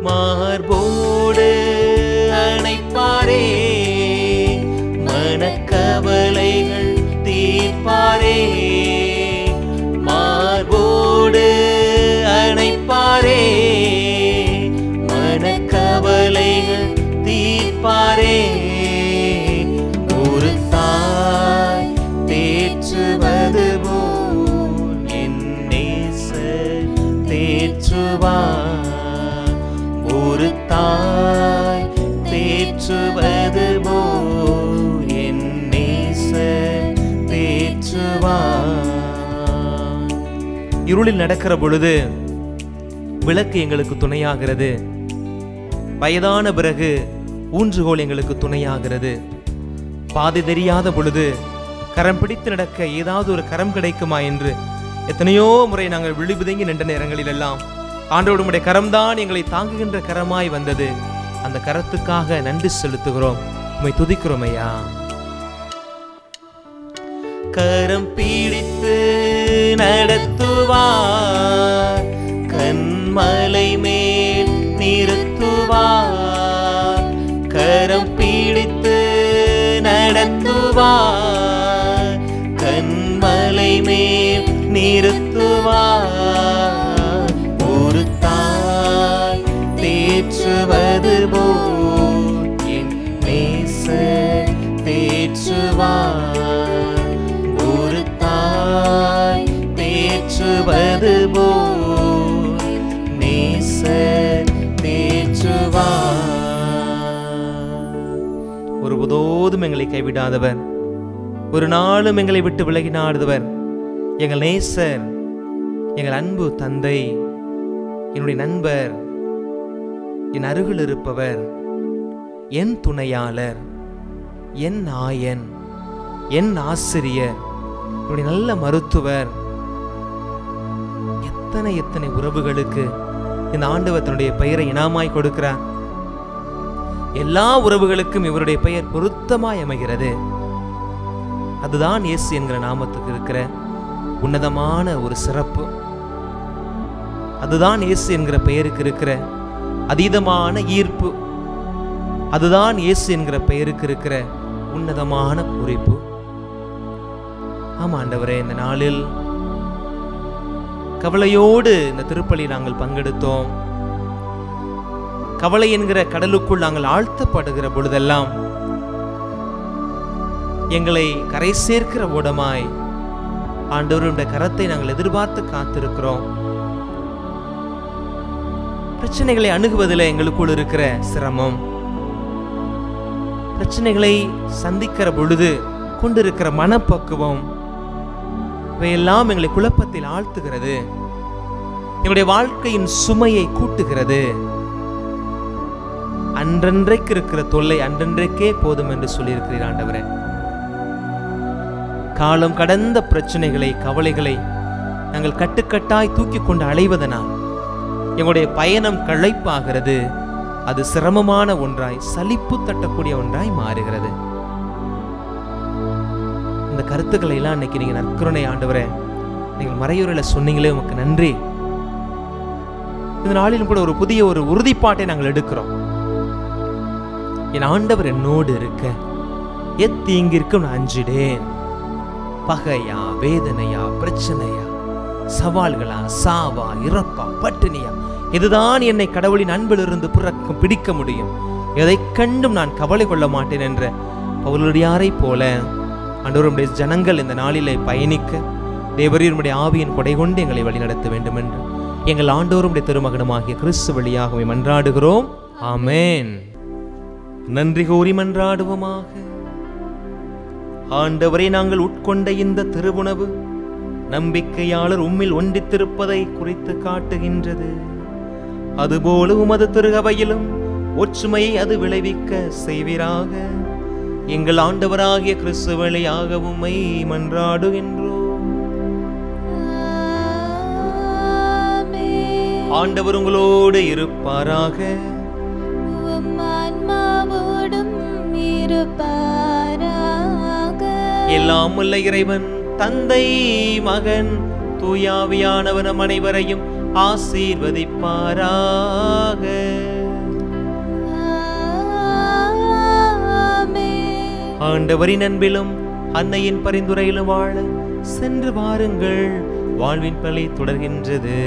மார்போடு அணைப்பாரே, மனக்கவலைகள் தீர்ப்பாரே, மார்போடு அணைப்பாரே, மனக்கவலைகள் தீர்ப்பாரே, ஒரு தாய் தேற்றுவது போல் என் நேசர் தேற்றுவார், ஒரு தாய் தேற்றுவது போல் என் நேசர் தேற்றுவார். இருளில் நடக்கிற பொழுது விளக்கு எங்களுக்கு துணையாகிறது, வயதான பிறகு ஊன்றுகோல் எங்களுக்கு துணையாகிறது, பாதை தெரியாத பொழுது கரம் பிடித்து நடக்க ஏதாவது ஒரு கரம் கிடைக்குமா என்று எத்தனையோ முறை நாங்கள் விழிபுதங்கி நின்ற நேரங்களில் எல்லாம் ஆண்டவருடைய உம்முடைய கரம்தான் எங்களை தாங்குகின்ற கரமாய் வந்தது. அந்த கரத்துக்காக நன்றி செலுத்துகிறோம், உம்மை துதிக்கிறோம் ஐயா. கரம் பிடித்து நடத்துவார், கண்மலை மேல் நிறுத்துவார், கரம் பிடித்து நடத்துவார், கண்மலை மேல் நிறுத்துவார், ஒரு தாய் தேற்றுவது போல் என் நேசர் தேற்றுவார், ஒரு தாய் தேற்றுவது போல் நேசர் தேற்றுவார். ஒருபோதும் எங்களை கைவிடாதவர், ஒரு நாளும் எங்களை விட்டு விலகினாடுவர் எங்கள் நேசர், எங்கள் அன்பு தந்தை, என்னுடைய நண்பர், என் அருகில் இருப்பவர், என் துணையாளர், என் நாயன், என் ஆசிரியர், என்னுடைய நல்ல மருத்துவர். எத்தனை எத்தனை உறவுகளுக்கு இந்த ஆண்டவர் தன்னுடைய பெயரை இனாமாய் கொடுக்கிறார். எல்லா உறவுகளுக்கும் இவருடைய பெயர் பொருத்தமாய் அமைகிறது. அதுதான் இயேசு என்கிற நாமத்துக்கு இருக்கிற உன்னதமான ஒரு சிறப்பு. அதுதான் இயேசு என்கிற பெயருக்கு இருக்கிற அதீதமான ஈர்ப்பு. அதுதான் இயேசு என்கிற பெயருக்கு இருக்கிற உன்னதமான குறிப்பு. ஆமா ஆண்டவரே, இந்த நாளில் கவலையோடு இந்த திருப்பலி நாங்கள் பங்கெடுத்தோம். கவலை என்கிற கடலுக்குள் நாங்கள் ஆழ்த்தப்படுகிற பொழுதெல்லாம் எங்களை கரை சேர்க்கிற ஓடமாய் ஆண்டவருடைய கரத்தை நாங்கள் எதிர்பார்த்து காத்திருக்கிறோம். பிரச்சனைகளை அணுகுவதில் எங்களுக்குள் இருக்கிற சிரமம், பிரச்சனைகளை சந்திக்கிற பொழுது கொண்டிருக்கிற மனப்பக்குவம், இவையெல்லாம் எங்களை குழப்பத்தில் ஆழ்த்துகிறது, எங்களுடைய வாழ்க்கையின் சுமையை கூட்டுகிறது. அன்றன்றைக்கு இருக்கிற தொல்லை அன்றன்றைக்கே போதும் என்று சொல்லியிருக்கிறீர் ஆண்டவரே. காலம் கடந்த பிரச்சனைகளை, கவலைகளை நாங்கள் கட்டுக்கட்டாய் தூக்கி கொண்டு அலைவதனால் எங்களுடைய பயணம் களைப்பாகிறது. அது சிரமமான ஒன்றாய், சலிப்பு தட்டக்கூடிய ஒன்றாய் மாறுகிறது. இந்த கருத்துக்களை எல்லாம் இன்னைக்கு நீங்க நற்கருணை ஆண்டவரே, நீங்கள் மறையுறையில் சொன்னீங்களே, உமக்கு நன்றி. இந்த நாளிலும் கூட ஒரு புதிய ஒரு உறுதிப்பாட்டை நாங்கள் எடுக்கிறோம். என் ஆண்டவர் என்னோடு இருக்க எத்தீங்கிற்கும் நான் அஞ்சிடேன். பகையா, வேதனையா, பிரச்சனையா, சவால்களா, சாவா, இறப்பா, பட்டினியா, இதுதான் என்னை கடவுளின் அன்பிலிருந்து பிடிக்க முடியும், எதை கண்டும் நான் கவலை கொள்ள மாட்டேன் என்ற பவுலடியாரை போல ஆண்டவருடைய ஜனங்கள் இந்த நாளிலே பயணிக்க தேவரீருடைய ஆவியின் கொடை கொண்டு எங்களை வழிநடத்த வேண்டும் என்று எங்கள் ஆண்டவருடைய திருமகனுமாகிய கிறிஸ்து வழியாகவே மன்றாடுகிறோம். ஆமென். நன்றி கூறி மன்றாடுவோமாக. ஆண்டவரை நாங்கள் உட்கொண்ட இந்த திருவுணவு நம்பிக்கையாளர் உம்மில் ஒன்றித்திருப்பதை குறித்து காட்டுகின்றது. அதுபோல உமது திருகவையிலும் ஒற்றுமையை அது விளைவிக்க செய்வீராக. எங்கள் ஆண்டவராகிய கிறிஸ்து வழியாக உம்மை மன்றாடுகின்றோம். ஆண்டவர் உங்களோடு இருப்பாராக. எல்லாம் உள்ள இறைவன் தந்தை மகன் தூயாவியானவர் நம் அனைவரையும் ஆசீர்வதிப்பாராக. ஆண்டவரின் அன்பிலும் அன்னையின் பரிந்துரையிலும் வாழ சென்று வாருங்கள். வாழ்வின் பலி தொடர்கின்றது.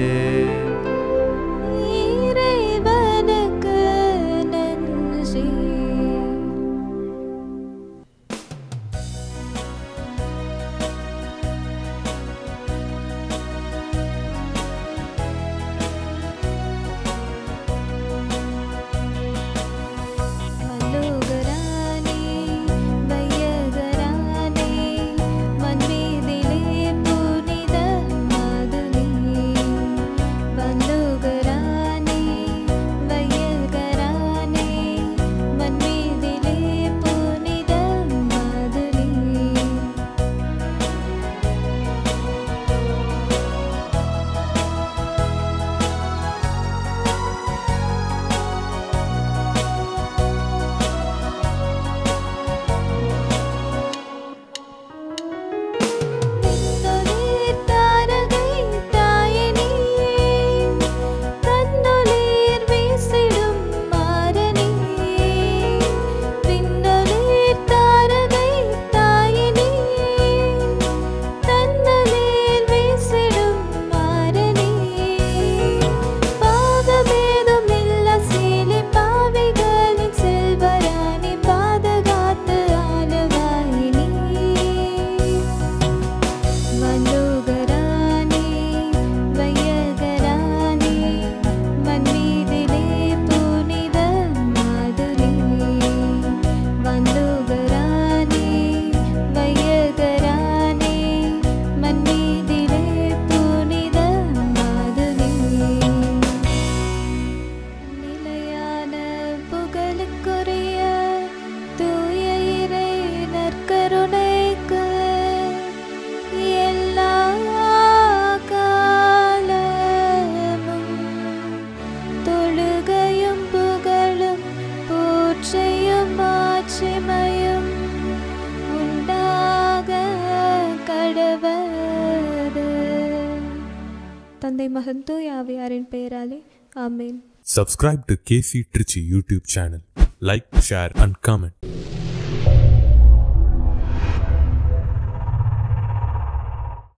தந்தை மகன் தூய ஆவியாரின் பெயராலே ஆமென். Subscribe to KC Trichy YouTube channel. Like, share and comment.